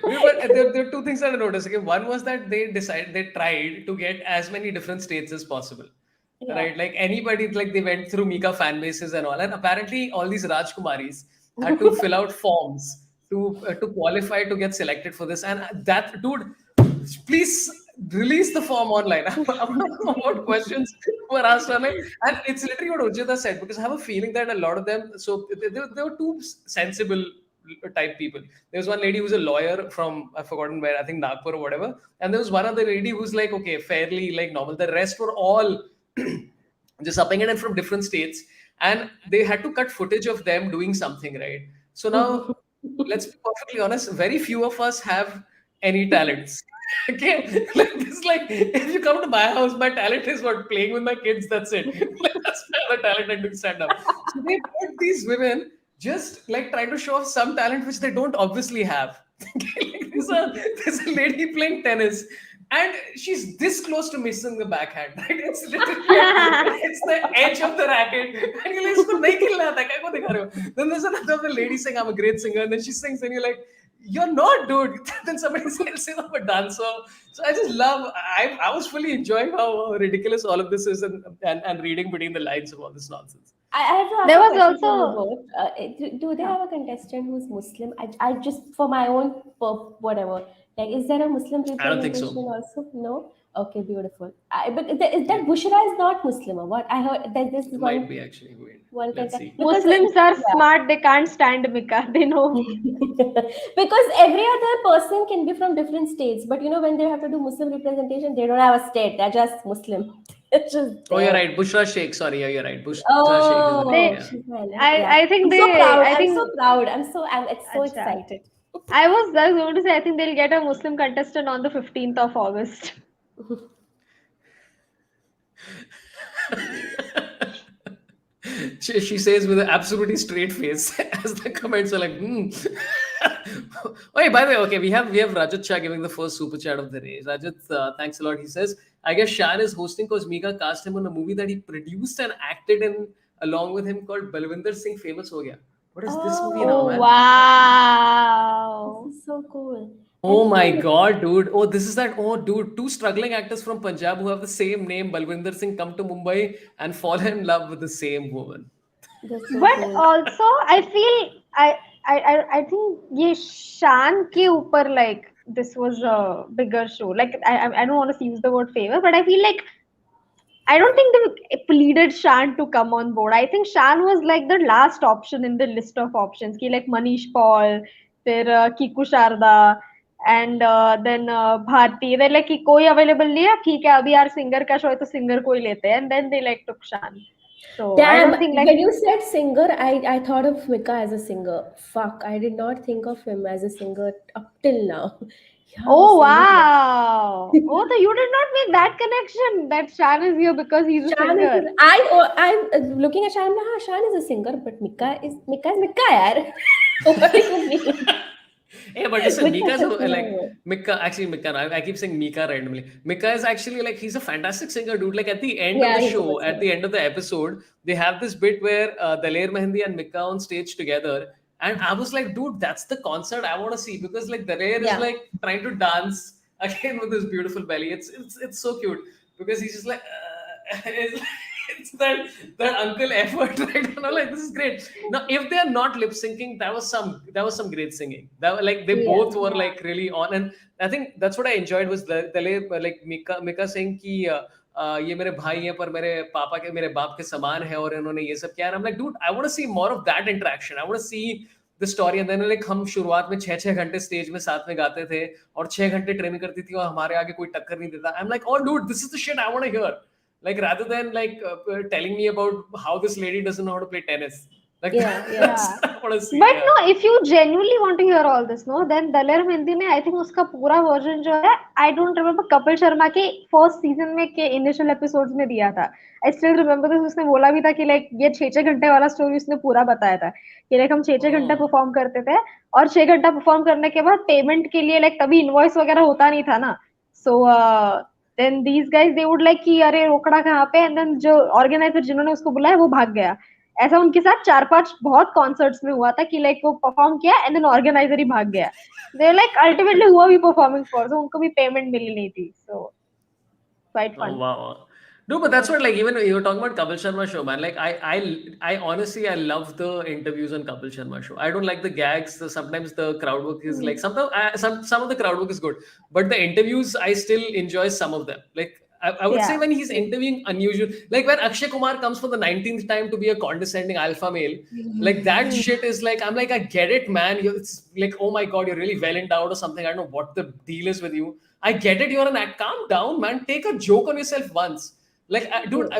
But there are two things that I noticed. Okay, one was that they tried to get as many different states as possible. Yeah. Right? Like anybody, like they went through Mika fan bases and all. And apparently all these Rajkumaris had to fill out forms to qualify to get selected for this. And that, dude, please release the form online. I want to know what questions were asked online. And it's literally what Urjita said, because I have a feeling that a lot of them, so they were two sensible type people. There was one lady who's a lawyer from, I've forgotten where, I think Nagpur or whatever. And there was one other lady who's like, okay, fairly like normal. The rest were all just upping it and from different states. And they had to cut footage of them doing something, right? So now, let's be perfectly honest, very few of us have any talents. Okay, like this, like if you come to my house, my talent is what, playing with my kids. That's it. Like, that's my other talent. I do stand up. So they put these women just like trying to show off some talent which they don't obviously have. Like, there's a lady playing tennis, and she's this close to missing the backhand. Right? It's literally it's the edge of the racket, and you're like, "Isko nahi khilna tha, kya ko dikha rahe ho?" Then there's another lady saying, "I'm a great singer," and then she sings, and you're like, you're not, dude. Then somebody says I'm a dancer. So I just love. I was fully enjoying how ridiculous all of this is, and reading between the lines of all this nonsense. I have to ask There a was question to you also both. Do they have a contestant who's Muslim? I just, for my own whatever. Like, is there a Muslim I don't think representation so. also? No. Okay, beautiful. But is that Bushra is not Muslim or what? I heard that this is It one might be actually. Wait, one let's contestant see. because Muslims are yeah. smart. They can't stand Mika. They know. Because every other person can be from different states, but when they have to do Muslim representation, they don't have a state. They're just Muslim. It's just Oh, you're there. right. Bushra Sheikh. Sorry, yeah, you're right. Bushra Sheikh is the name. Oh, They, Yeah. she's my love. I, Yeah. I think I'm they, so proud. I I'm think, so proud. I'm it's so Acha. excited. I was going to say, I think they'll get a Muslim contestant on the 15th of August. She says with an absolutely straight face as the comments are like, Oh, by the way, okay, we have Rajat Shah giving the first super chat of the day. Rajat, thanks a lot. He says, I guess Shan is hosting because Mika cast him on a movie that he produced and acted in along with him called Balwinder Singh Famous Ho Gaya. What is this movie now, Oh, man? wow. This is so cool. Oh And my God, dude. Oh, this is that. Oh, dude. Two struggling actors from Punjab who have the same name, Balwinder Singh, come to Mumbai and fall in love with the same woman. that's so But cool. also, I feel, I think ये शान के ऊपर, like, this was a bigger show. Like, I don't want to use the word favor, but I feel like I don't think they pleaded Shan to come on board. I think Shan was like the last option in the list of options. Ki like Manish Paul, फिर Kiku Sharda, and then Bharti. They're like कि कोई available नहीं है, ठीक है अभी यार singer का show है तो singer को ही लेते हैं. And then they like took Shan. So I Damn, don't think like when you said singer, I thought of Mika as a singer. Fuck, I did not think of him as a singer up till now. Yeah, oh वो singer है. wow, oh so you did not make that connection that Shan is here because he's a Shan singer. is I'm looking at Shan. हाँ, Shan is a singer, but Mika is Mika यार. What do you mean? Yeah, but listen, Mika Mika's is a like singer. Mika. No, I keep saying Mika randomly. Mika is actually like he's a fantastic singer, dude. Like at the end of Yeah, the he's a show, good at singer. the end of the episode, they have this bit where Daler Mehendi and Mika on stage together, and I was like, dude, that's the concert I want to see because like Daler is Yeah. like trying to dance again with his beautiful belly. It's so cute because he's just like it's that uncle effort, right? And I'm like, this is great. Now, if they are not lip syncing, that was some great singing. That like they Yeah. both were like really on, and I think that's what I enjoyed was the like Mika saying कि ये मेरे भाई हैं पर मेरे बाप के समान है और इन्होंने ये सब किया. And I'm like, dude, I want to see more of that interaction. I want to see the story. And then like हम शुरुआत में 6 घंटे स्टेज में साथ में गाते थे और 6 घंटे ट्रेनिंग करती थी और हमारे आगे कोई टक्कर नहीं देता. I'm like, oh dude, this is the shit I want to hear. Like rather than like telling me about how this lady doesn't know how to play tennis. Like Yeah, yeah. that's Yeah. what I want to see. But Yeah. no, if you genuinely want to hear all this, no, then Daler Mehndi ने I think उसका पूरा version जो है, I don't remember Kapil Sharma के first season में के initial episodes में दिया था. I still remember this. उसने बोला भी था कि like ये 6-6 घंटे वाला story उसने पूरा बताया था कि like हम 6-6 घंटे Oh. perform करते थे और 6 घंटा perform करने के बाद payment के लिए like तभी invoice वगैरह होता नहीं था ना. So then these guys they would like कि अरे रोकड़ा कहाँ पे, and then जो organizer जिन्होंने उसको बुलाया वो भाग गया. ऐसा उनके साथ 4-5 बहुत कॉन्सर्ट्स में हुआ था कि लाइक वो परफॉर्म किया एंड देन ऑर्गेनाइजर ही भाग गया. दे लाइक अल्टीमेटली हुआ भी परफॉर्मिंग फॉर, so उनको भी पेमेंट मिली नहीं थी. So quite Oh fun. wow. No, but that's what, like, even you were talking about Kapil Sharma show, man. Like I honestly I love the interviews on Kapil Sharma show. I don't like the gags. Sometimes the crowd work is like sometimes some of the crowd work is good, but the interviews I still enjoy some of them. Like I would say Yeah. when he's interviewing unusual, like when Akshay Kumar comes for the 19th time to be a condescending alpha male, like that shit is like, I'm like, I get it, man. It's like, oh my god, you're really well endowed or something. I don't know what the deal is with you. I get it. You're an act. Calm down, man. Take a joke on yourself once. Like, dude,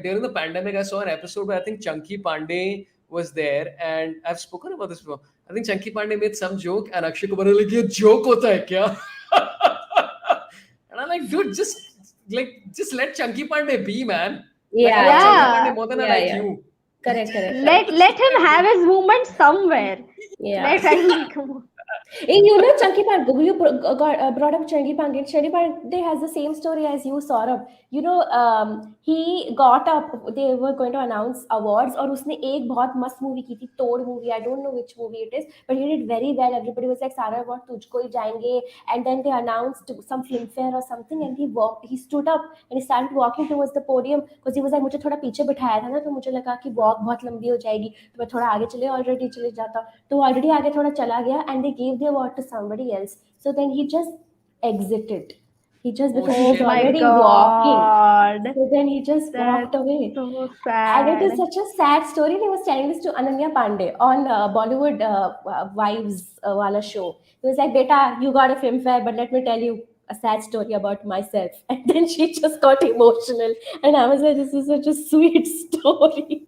during the pandemic, I saw an episode where I think Chunky Pandey was there, and I've spoken about this before. I think Chunky Pandey made some joke, and Akshay Kumar was like, "ये joke होता है क्या?" And I'm like, dude, just let Chunky Pandey be, man. Like, I Yeah, like Chunky Yeah. Pandey more than I yeah, like yeah. you. Let him have his moment somewhere. Yeah. Like I mean, come on. And you know Chunky Pandey, you brought up Chunky Pandey. Chunky Pandey has the same story as you, Sorabh. You know, he got up, they were going to announce awards और उसने एक बहुत मस्त movie की थी, Toad movie. I don't know which movie it is, but he did very well. Everybody was like, सारा award तुझको ही जाएंगे. And then they announced some filmfare or something, and he stood up and he started walking towards the podium because he was like, मुझे थोड़ा पीछे बिठाया था ना, तो मुझे लगा कि walk बहुत लंबी हो जाएगी, तो मैं थोड़ा आगे already चले जाता, तो already आगे थोड़ा चला गया, and they gave the award to somebody else. So then he just exited. He just, because he Oh was my already walking. god. So then he just That's walked away. so And it is sad. such a sad story. He was telling this to Ananya Pandey on Bollywood Wives wala show. He was like, "Beta, you got a filmfare, but let me tell you a sad story about myself." And then she just got emotional. And I was like, this is such a sweet story.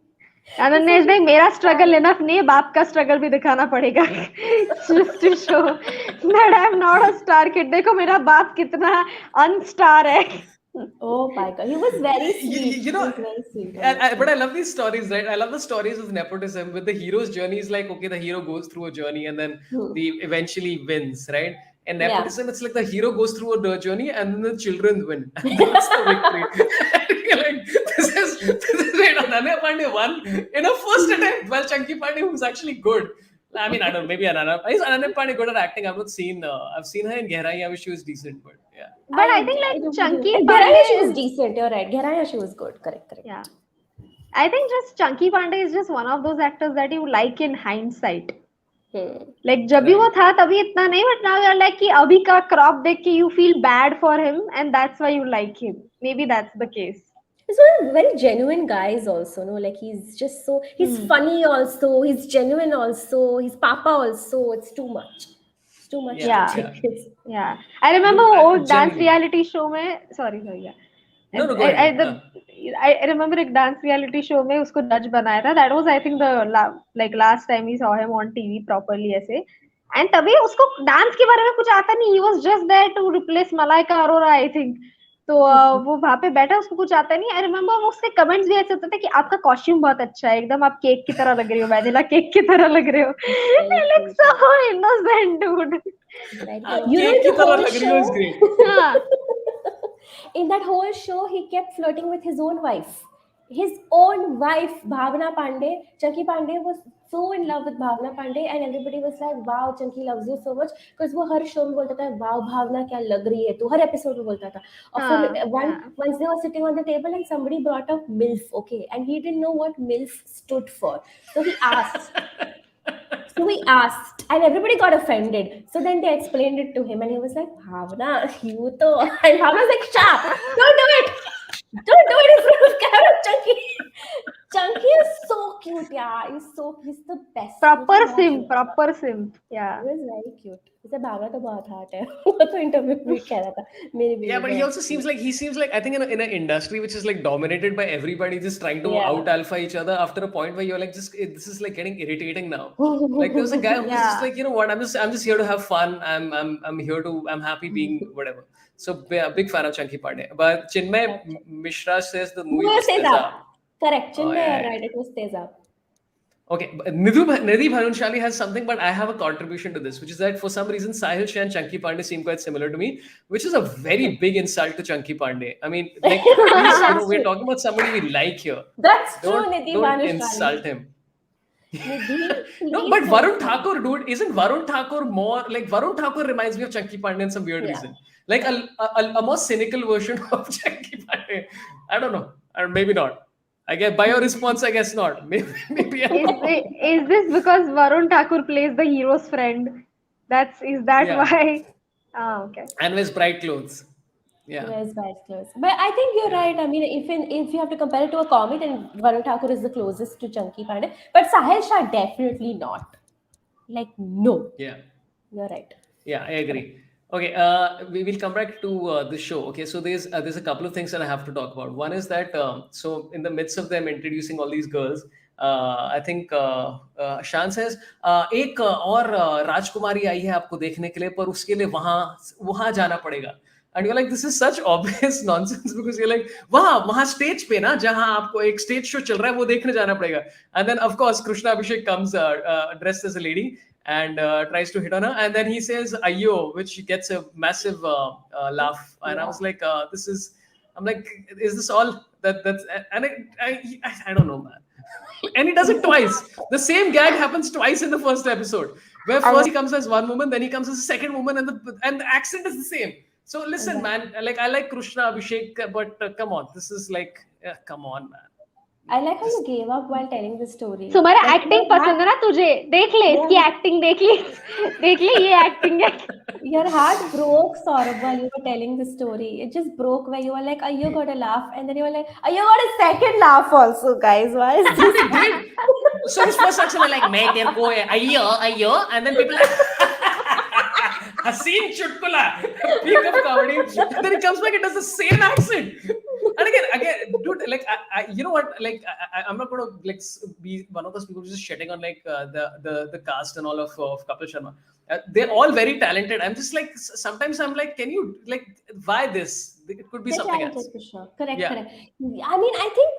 Ananya भाई मेरा struggle enough नहीं है, बाप का struggle भी दिखाना पड़ेगा just to show that I am not a star kid. देखो मेरा बाप कितना अनस्टार है. Oh my god, he was very You, sweet. you know, He was very sweet. but I love these stories, right? I love the stories of nepotism with the hero's journey. Is like, okay, the hero goes through a journey and then the eventually wins, right? And Yeah. nepotism, it's like the hero goes through a journey and then the children win. And that's the victory. You're like, this is wait, Ananya Pandey won in a first attempt, while Chunky Pandey, who's actually good. I mean, I don't know, maybe is Ananya Pandey good at acting? I've not seen, I've seen her in Gehrai. I wish she was decent, but yeah. But I think like don't Chunky believe- Gheraya, she was Pandey is, decent. You're right. Gheraya, she was good. Correct. yeah. I think just Chunky Pandey is just one of those actors that you like in hindsight. Like जब भी वो था तभी इतना नहीं, but now you're like कि अभी का crop देख के you feel bad for him and that's why you like him. Maybe that's the case. He's one of very genuine guys also, no? Like he's just so, he's funny also, he's genuine also, he's papa also. It's too much. It's too much. Yeah. To take it. Yeah. I remember Dude, old dance genuinely. reality show में, sorry, yeah. No, go ahead. I remember एक dance reality show में उसको judge बनाया था. That was I think the like last time we saw him on TV properly ऐसे. And तभी उसको dance के बारे में कुछ आता नहीं. He was just there to replace Malaika Arora, I think. तो वो वहाँ पे बैठा, उसको कुछ आता नहीं. I remember वो उसके comments भी ऐसे होते थे कि आपका costume बहुत अच्छा है, एकदम आप केक की तरह लग रही हो, वैनिला केक की तरह लग रहे हो. I like so innocent, dude. Right? Cake की तरह लग रही हो is great. हाँ. In that whole show, he kept flirting with his own wife. His own wife, Bhavna Pandey. Chunky Pandey was so in love with Bhavna Pandey, and everybody was like, "Wow, Chunky loves you so much." Because वो हर show में बोलता था, "Wow, Bhavna क्या लग रही है?" तो हर episode में बोलता था. और फिर once they were sitting on the table and somebody brought up MILF, okay, and he didn't know what MILF stood for, so he asked. And everybody got offended. So then they explained it to him, and he was like, "Bhavna, you to," and Bhavna was like, "Shut! Don't do it! Don't do it in front of camera, Chunky." Chunky is so cute, yeah. He's the best. मुझे Proper बहुत simp, अच्छा लगता है. proper simp. He Yeah. was very cute. उसे भावना तो बहुत hot है. वो तो इंटरव्यू में कह रहा था मेरी Yeah, बीवी but he बहुत also cute. seems like I think in an industry which is like dominated by everybody just trying to Yeah. out alpha each other. After a point where you're like, just this is like getting irritating now. Like there was a guy who was just Yeah. like, you know what, I'm just here to have fun. I'm happy being whatever. So a big fan of Chunky Pandey. But Chinmay Gotcha. Mishra says the movie No, was stays up. Tezab. Correct. Oh Chinmay, yeah, you're yeah. right. It was stays up. Okay, but Nidhi Bhanunshali has something, but I have a contribution to this, which is that for some reason Sahil Shah and Chunky Pandey seem quite similar to me, which is a very big insult to Chunky Pandey. I mean, like, please, That's we're true. talking about somebody we like here. That's true, Don't Nidhi don't Bhanushali. insult him. Nidhi, No, please but don't Varun say that. Thakur, dude, isn't Varun Thakur more like Varun Thakur reminds me of Chunky Pandey in some weird Yeah. reason, like a more cynical version of Chunky Pandey. I don't know, or maybe not. I guess by your response, I guess not. Maybe I'm wrong. Is this because Varun Thakur plays the hero's friend? Is that Yeah, why? Ah, okay. and wears bright clothes. He Yeah, wears bright clothes. But I think you're yeah, right. I mean, if you have to compare it to a comic, then Varun Thakur is the closest to Chunky Pandey. But Sahil Shah definitely not. Like, no. yeah, You're right. yeah. I Correct. agree. Okay, we will come back to this show. Okay, so there's a couple of things that I have to talk about. One is that so in the midst of them introducing all these girls, I think Shan says एक और राजकुमारी आई है आपको देखने के लिए, पर उसके लिए वहां वहां जाना पड़ेगा. And you're like, this is such obvious nonsense because you're like, वहां स्टेज पे ना जहां आपको एक स्टेज शो चल रहा है वो देखने जाना पड़ेगा. And then of course Krishna Abhishek comes dressed as a lady and tries to hit on her, and then he says "Ayo," which gets a massive laugh. And I Yeah. was like, I'm like, is this all that's? And I don't know, man. And he does it twice. The same gag happens twice in the first episode, where I know. first he comes as one woman, then he comes as a second woman, and the accent is the same. So listen, Exactly. man. Like I like Krishna Abhishek, but come on, this is like, come on, man. I like how you Just gave up while telling the story. तुम्हारा Like, acting पसंद है ना तुझे? देख ले इसकी Yeah. Acting, देख ली, देख ले ये एक्टिंग है. Your heart broke, Sorabh, while you were telling the story. It just broke where you were like, you got a laugh. And then you were like, you got a second laugh also, guys. Why is dude, this? it did. So his first action was like, "मैं तेरे को अयो," and then people like, Haseen Chutkula, peak of comedy. And then he comes back and does the same accent. And again, dude, like, you know what? Like, I'm not gonna like be one of those people who's just shitting on like the cast and all of Kapil Sharma. They're all very talented. I'm just like, sometimes I'm like, can you like, why this? It could be They're something talented else. for sure. Correct, Yeah. correct. I mean, I think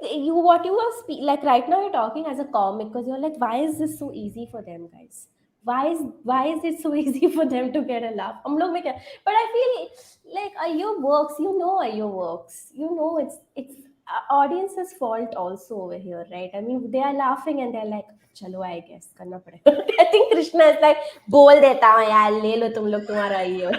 what you are like right now, you're talking as a comic because you're like, why is this so easy for them, guys? Why is it so easy for them to get a laugh? हम लोग में क्या? But I feel like Ayo works. You know Ayo works. You know it's audience's fault also over here, right? I mean, they are laughing and they're like, चलो I guess करना पड़ेगा. I think Krishna is like बोल देता हूँ यार ले लो तुम लोग तुम्हारा Ayo.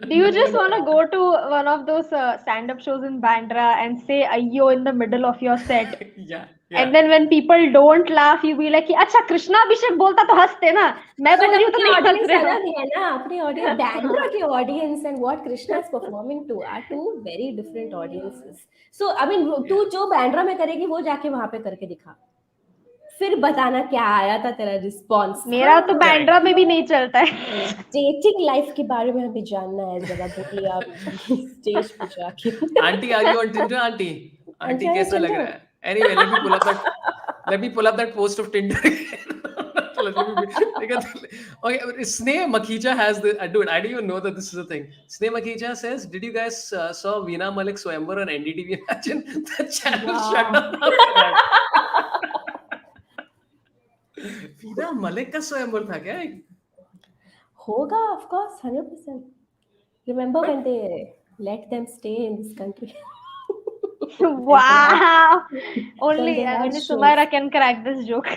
Do you just want to go to one of those stand-up shows in Bandra and say "Ayyo" in the middle of your set? Yeah. And then when people don't laugh, you be like, अच्छा कृष्णा अभिषेक बोलता तो हंसते ना, मैं बोल But रही हूँ तो अपनी नहीं हंस audience रहे हो. अलग है ना, अपनी audience, Bandra की audience and what Krishna is performing to are two very different audiences. So I mean, तू जो Bandra में करेगी वो जाके वहाँ पे करके दिखा. फिर बताना क्या आया था तेरा रिस्पॉन्स. मेरा तो बैंड्रा में भी नहीं चलता है. डेटिंग लाइफ के बारे में हमें जानना है जरा, बोलिए आप स्टेज पे जाके. Auntie, are you on Tinder, auntie? Auntie, Auntie, कैसा लग Tinder? रहा है? Anyway, let me pull up that post of Tinder. Okay, Sneh Makija has the dude. I didn't even know that this is a thing. Sneh Makija says, "Did you guys saw Veena Malik Swayamwar on NDTV? Imagine the channel shut down after that." Veena Malik का स्वयंवर था क्या? होगा, of course, 100%. Remember when they let them stay in this country? Wow. Only they had only shows. Sumaira can crack this joke.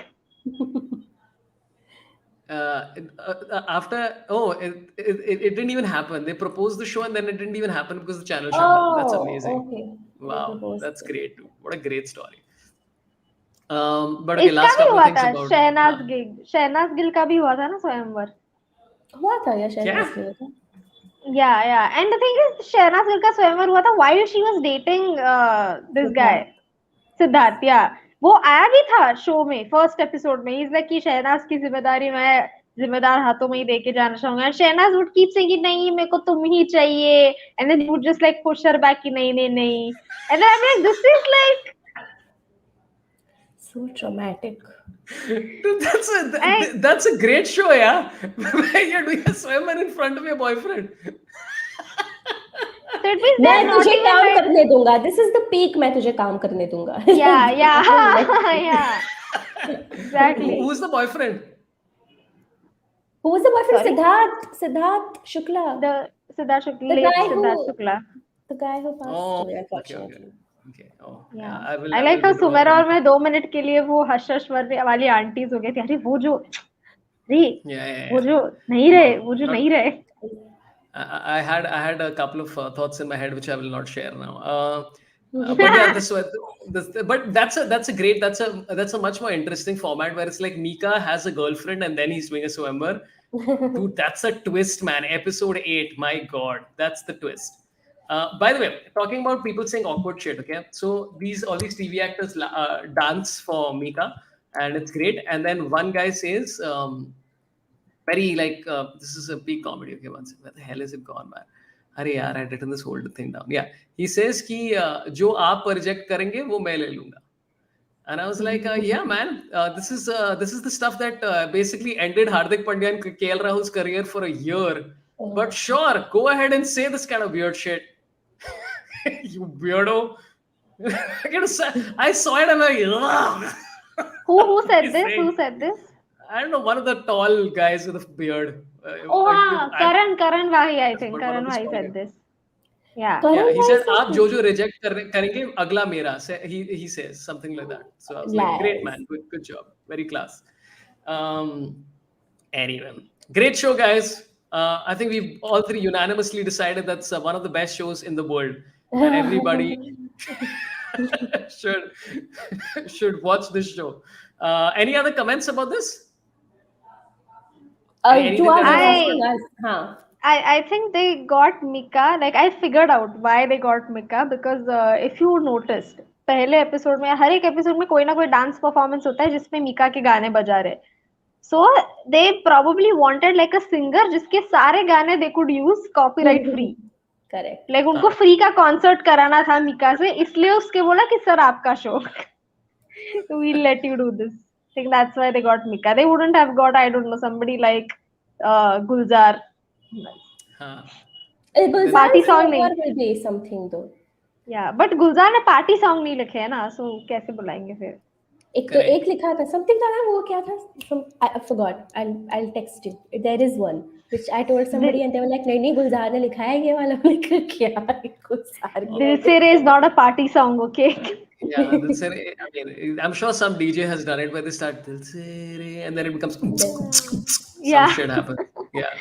After it didn't even happen. They proposed the show and then it didn't even happen because the channel shut down. That's amazing. Okay. Wow, that's great too. What a great story. But okay, इसका last भी couple of हुआ things था, about Shehnaaz Gill, Shehnaaz Gill का भी हुआ था ना स्वयंवर. हुआ था या शायद क्या? इसलिए था. Yeah. And the thing is, Shehnaaz Gill का स्वयंवर हुआ था while she was dating this guy, Siddharth. Yeah. वो आया भी था शो में फर्स्ट एपिसोड में. इज लाइक कि शहनाज की जिम्मेदारी मैं जिम्मेदार हाथों में ही देके जाना चाहूंगा. शहनाज वुड कीप सेइंग कि नहीं मेरे को तुम ही चाहिए. And then would just like push her back कि नहीं नहीं नहीं. And I am like this is like So traumatic. Dude, And that's a great show, yeah. Where you're doing a swimmer in front of your boyfriend. so it means मैं they're not तुझे even काम like करने दूंगा. This is the peak. मैं तुझे काम करने दूंगा. yeah yeah exactly. Who's the boyfriend? Who was the boyfriend? Sorry? Siddharth Shukla. The Siddharth Shukla, The late guy Siddharth who- Shukla. The guy who passed Oh, away, okay. unfortunately. Oh, Yeah. I will. I I like will how be doing Sumera it. और मैं 2 minute के लिए वो hush hush वाली aunties हो गए थे. अरे वो जो अरे Yeah. वो जो नहीं रहे वो जो Not- नहीं रहे. I had a couple of thoughts in my head which I will not share now. But yeah, but that's a much more interesting format where it's like Mika has a girlfriend and then he's doing a swimmer. Dude, that's a twist, man. Episode 8, my god, that's the twist. By the way, talking about people saying awkward shit, okay? So all these TV actors dance for Mika, and it's great. And then one guy says, very like this is a peak comedy. Okay, one second. Where the hell is it gone, man? अरे यार, I had written this whole thing down. Yeah, he says कि जो आप reject करेंगे वो मैं ले लूंगा. And I was like, yeah, man, this is the stuff that basically ended Hardik Pandya and KL Rahul's career for a year. But sure, go ahead and say this kind of weird shit. You weirdo. I saw it and I'm like, ugh. Who said He's this? saying- Who said this? I don't know, one of the tall guys with a beard. Oh हाँ, Karan Vahi, I That's think what one of Karan the Vahi strong said guys. this. Yeah. Karan Yeah, he Vahi said, said "आप जो जो reject करेंगे अगला मेरा." He says something like that. So I was like, "Great, man, good job, very class." Anyway, great show, guys. I think we've all three unanimously decided that's one of the best shows in the world, and everybody should watch this show. Any other comments about this? Anything To us, that I- asking us, हाँ. I think they got Mika. Like I figured out why they got Mika because if you noticed पहले episode में हर एक episode में कोई ना कोई dance performance होता है जिसमें मीका के गाने बजा रहे. So they probably wanted like a singer जिसके सारे गाने they could use copyright free. Correct. Like उनको फ्री का कॉन्सर्ट कराना था मीका से, इसलिए उसके बोला कि सर आपका show. We'll let you do this. I think that's why they got Mika. They wouldn't have got, I don't know, somebody like Gulzar. हाँ. Gulzar Party song Swayamwar नहीं. will be something though. Yeah, but Gulzar ने party song नहीं लिखे है ना, so कैसे बुलाएंगे फिर? एक तो एक लिखा था something था ना, वो क्या था? I forgot. I'll text you. There is one which I told somebody and they were like नहीं गुलजार ने लिखा है ये वाला. क्या गुलजार? Dilsere is not a party song, okay? Yeah, Dilsere, I mean, I'm sure some DJ has done it where they start Dilsere and then it becomes Yeah. some shit happens. Yeah.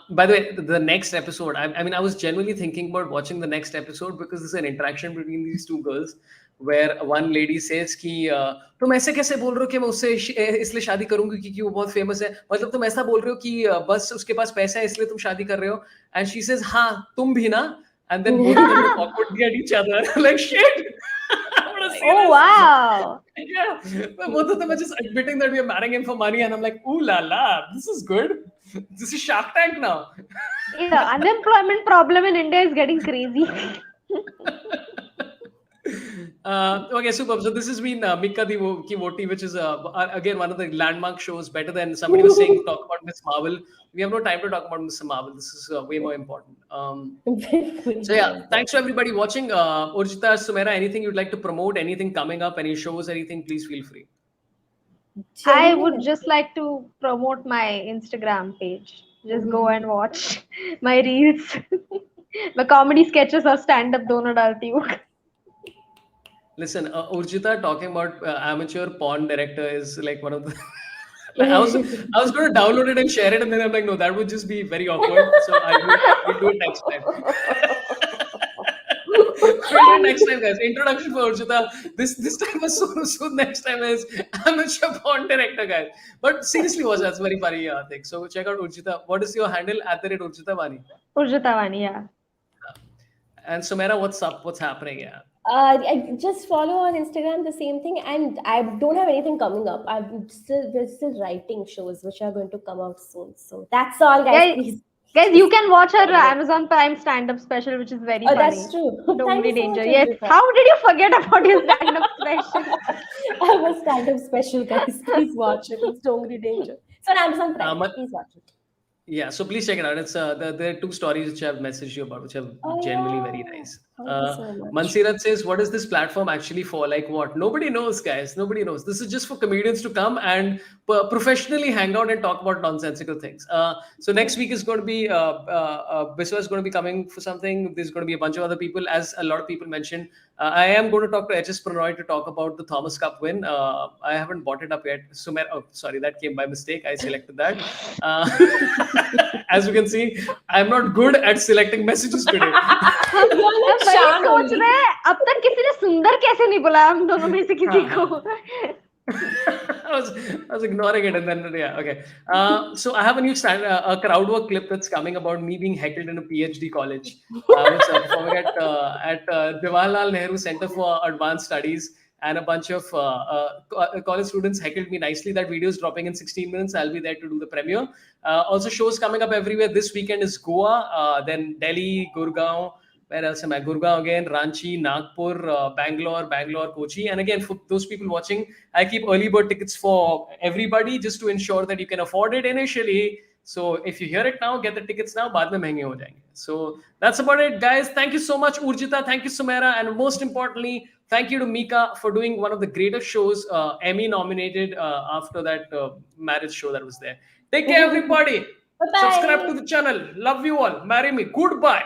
By the way, the next episode, I mean, I was genuinely thinking about watching the next episode because there's an interaction between these two girls where one lady says कि तुम ऐसे कैसे बोल रहे हो कि मैं उससे इसलिए शादी करूंगी क्योंकि वो बहुत फेमस है, मतलब तुम ऐसा बोल रहे हो कि बस उसके पास पैसा है इसलिए तुम शादी कर रहे हो. And she says, हाँ तुम भी ना. And then both of them look awkwardly at each other like shit. Oh wow! Yeah, both of them are just admitting that we are marrying him for money, and I'm like, ooh la la, this is good. This is Shark Tank now. The unemployment problem in India is getting crazy. Okay, super. So this has been Mika Di Voti, which is again one of the landmark shows. Better than somebody was saying, talk about Miss Marvel. We have no time to talk about Miss Marvel. This is way more important. So yeah, thanks to everybody watching. Urjita, Sumaira, anything you'd like to promote? Anything coming up? Any shows? Anything? Please feel free. I would just like to promote my Instagram page. Just go and watch my reels. My comedy sketches or stand-up दोनों डालती हूँ. Listen, Urjita talking about amateur porn director is like one of the. Like, I was going to download it and share it, and then I'm like, no, that would just be very awkward. So we'll do it next time. We'll do it next time, guys. Introduction for Urjita. This time was so next time is amateur porn director, guys. But seriously, that's very funny thing. So check out Urjita. What is your handle? @Urjita Wani. Urjita Wani, yeah. And Sumaira, what's up? What's happening? Yeah. I just follow on Instagram the same thing, and I don't have anything coming up. We're still writing shows which are going to come out soon. So that's all, guys. Guys, Please guys, you just can watch her follow it. Amazon Prime stand-up special, which is very Oh, funny. that's true. Thank Dongri you so much, Danger. Yes. Urjita. How did you forget about your stand-up special? I have a stand-up special, guys. Please watch it. It's Dongri Danger. It's on Amazon Prime. Um, Please watch it. Yeah, so please check it out. It's there are two stories which I've messaged you about, which are Oh genuinely very yeah. nice. Thank you so much. Mansirat says, "What is this platform actually for? Like what? Nobody knows, guys. Nobody knows. This is just for comedians to come and professionally hang out and talk about nonsensical things." So next week is going to be Biswa is going to be coming for something. There's going to be a bunch of other people, as a lot of people mentioned. I am going to talk to HS Pranoy to talk about the Thomas Cup win. I haven't bought it up yet. Sumaira, oh, sorry, that came by mistake. I selected that. As you can see, I'm not good at selecting messages today. You're like वही Shan सोच only. रहे हैं अब तक किसी ने सुंदर कैसे नहीं बोला हम दोनों में से किसी को. I was ignoring it, and then yeah, okay. So I have a new a crowd work clip that's coming about me being heckled in a PhD college. I was performing at Jawaharlal Nehru Center for Advanced Studies, and a bunch of college students heckled me nicely. That video is dropping in 16 minutes. I'll be there to do the premiere. Also, shows coming up everywhere. This weekend is Goa, then Delhi, Gurgaon. Where else am I? Gurgaon again, Ranchi, Nagpur, Bangalore, Kochi. And again, for those people watching, I keep early bird tickets for everybody just to ensure that you can afford it initially. So if you hear it now, get the tickets now. Baad mein mehenge ho jayenge. So that's about it, guys. Thank you so much, Urjita. Thank you, Sumaira. And most importantly, thank you to Mika for doing one of the greatest shows, Emmy nominated after that marriage show that was there. Take care, everybody. Bye Subscribe bye. to the channel. Love you all. Marry me. Goodbye.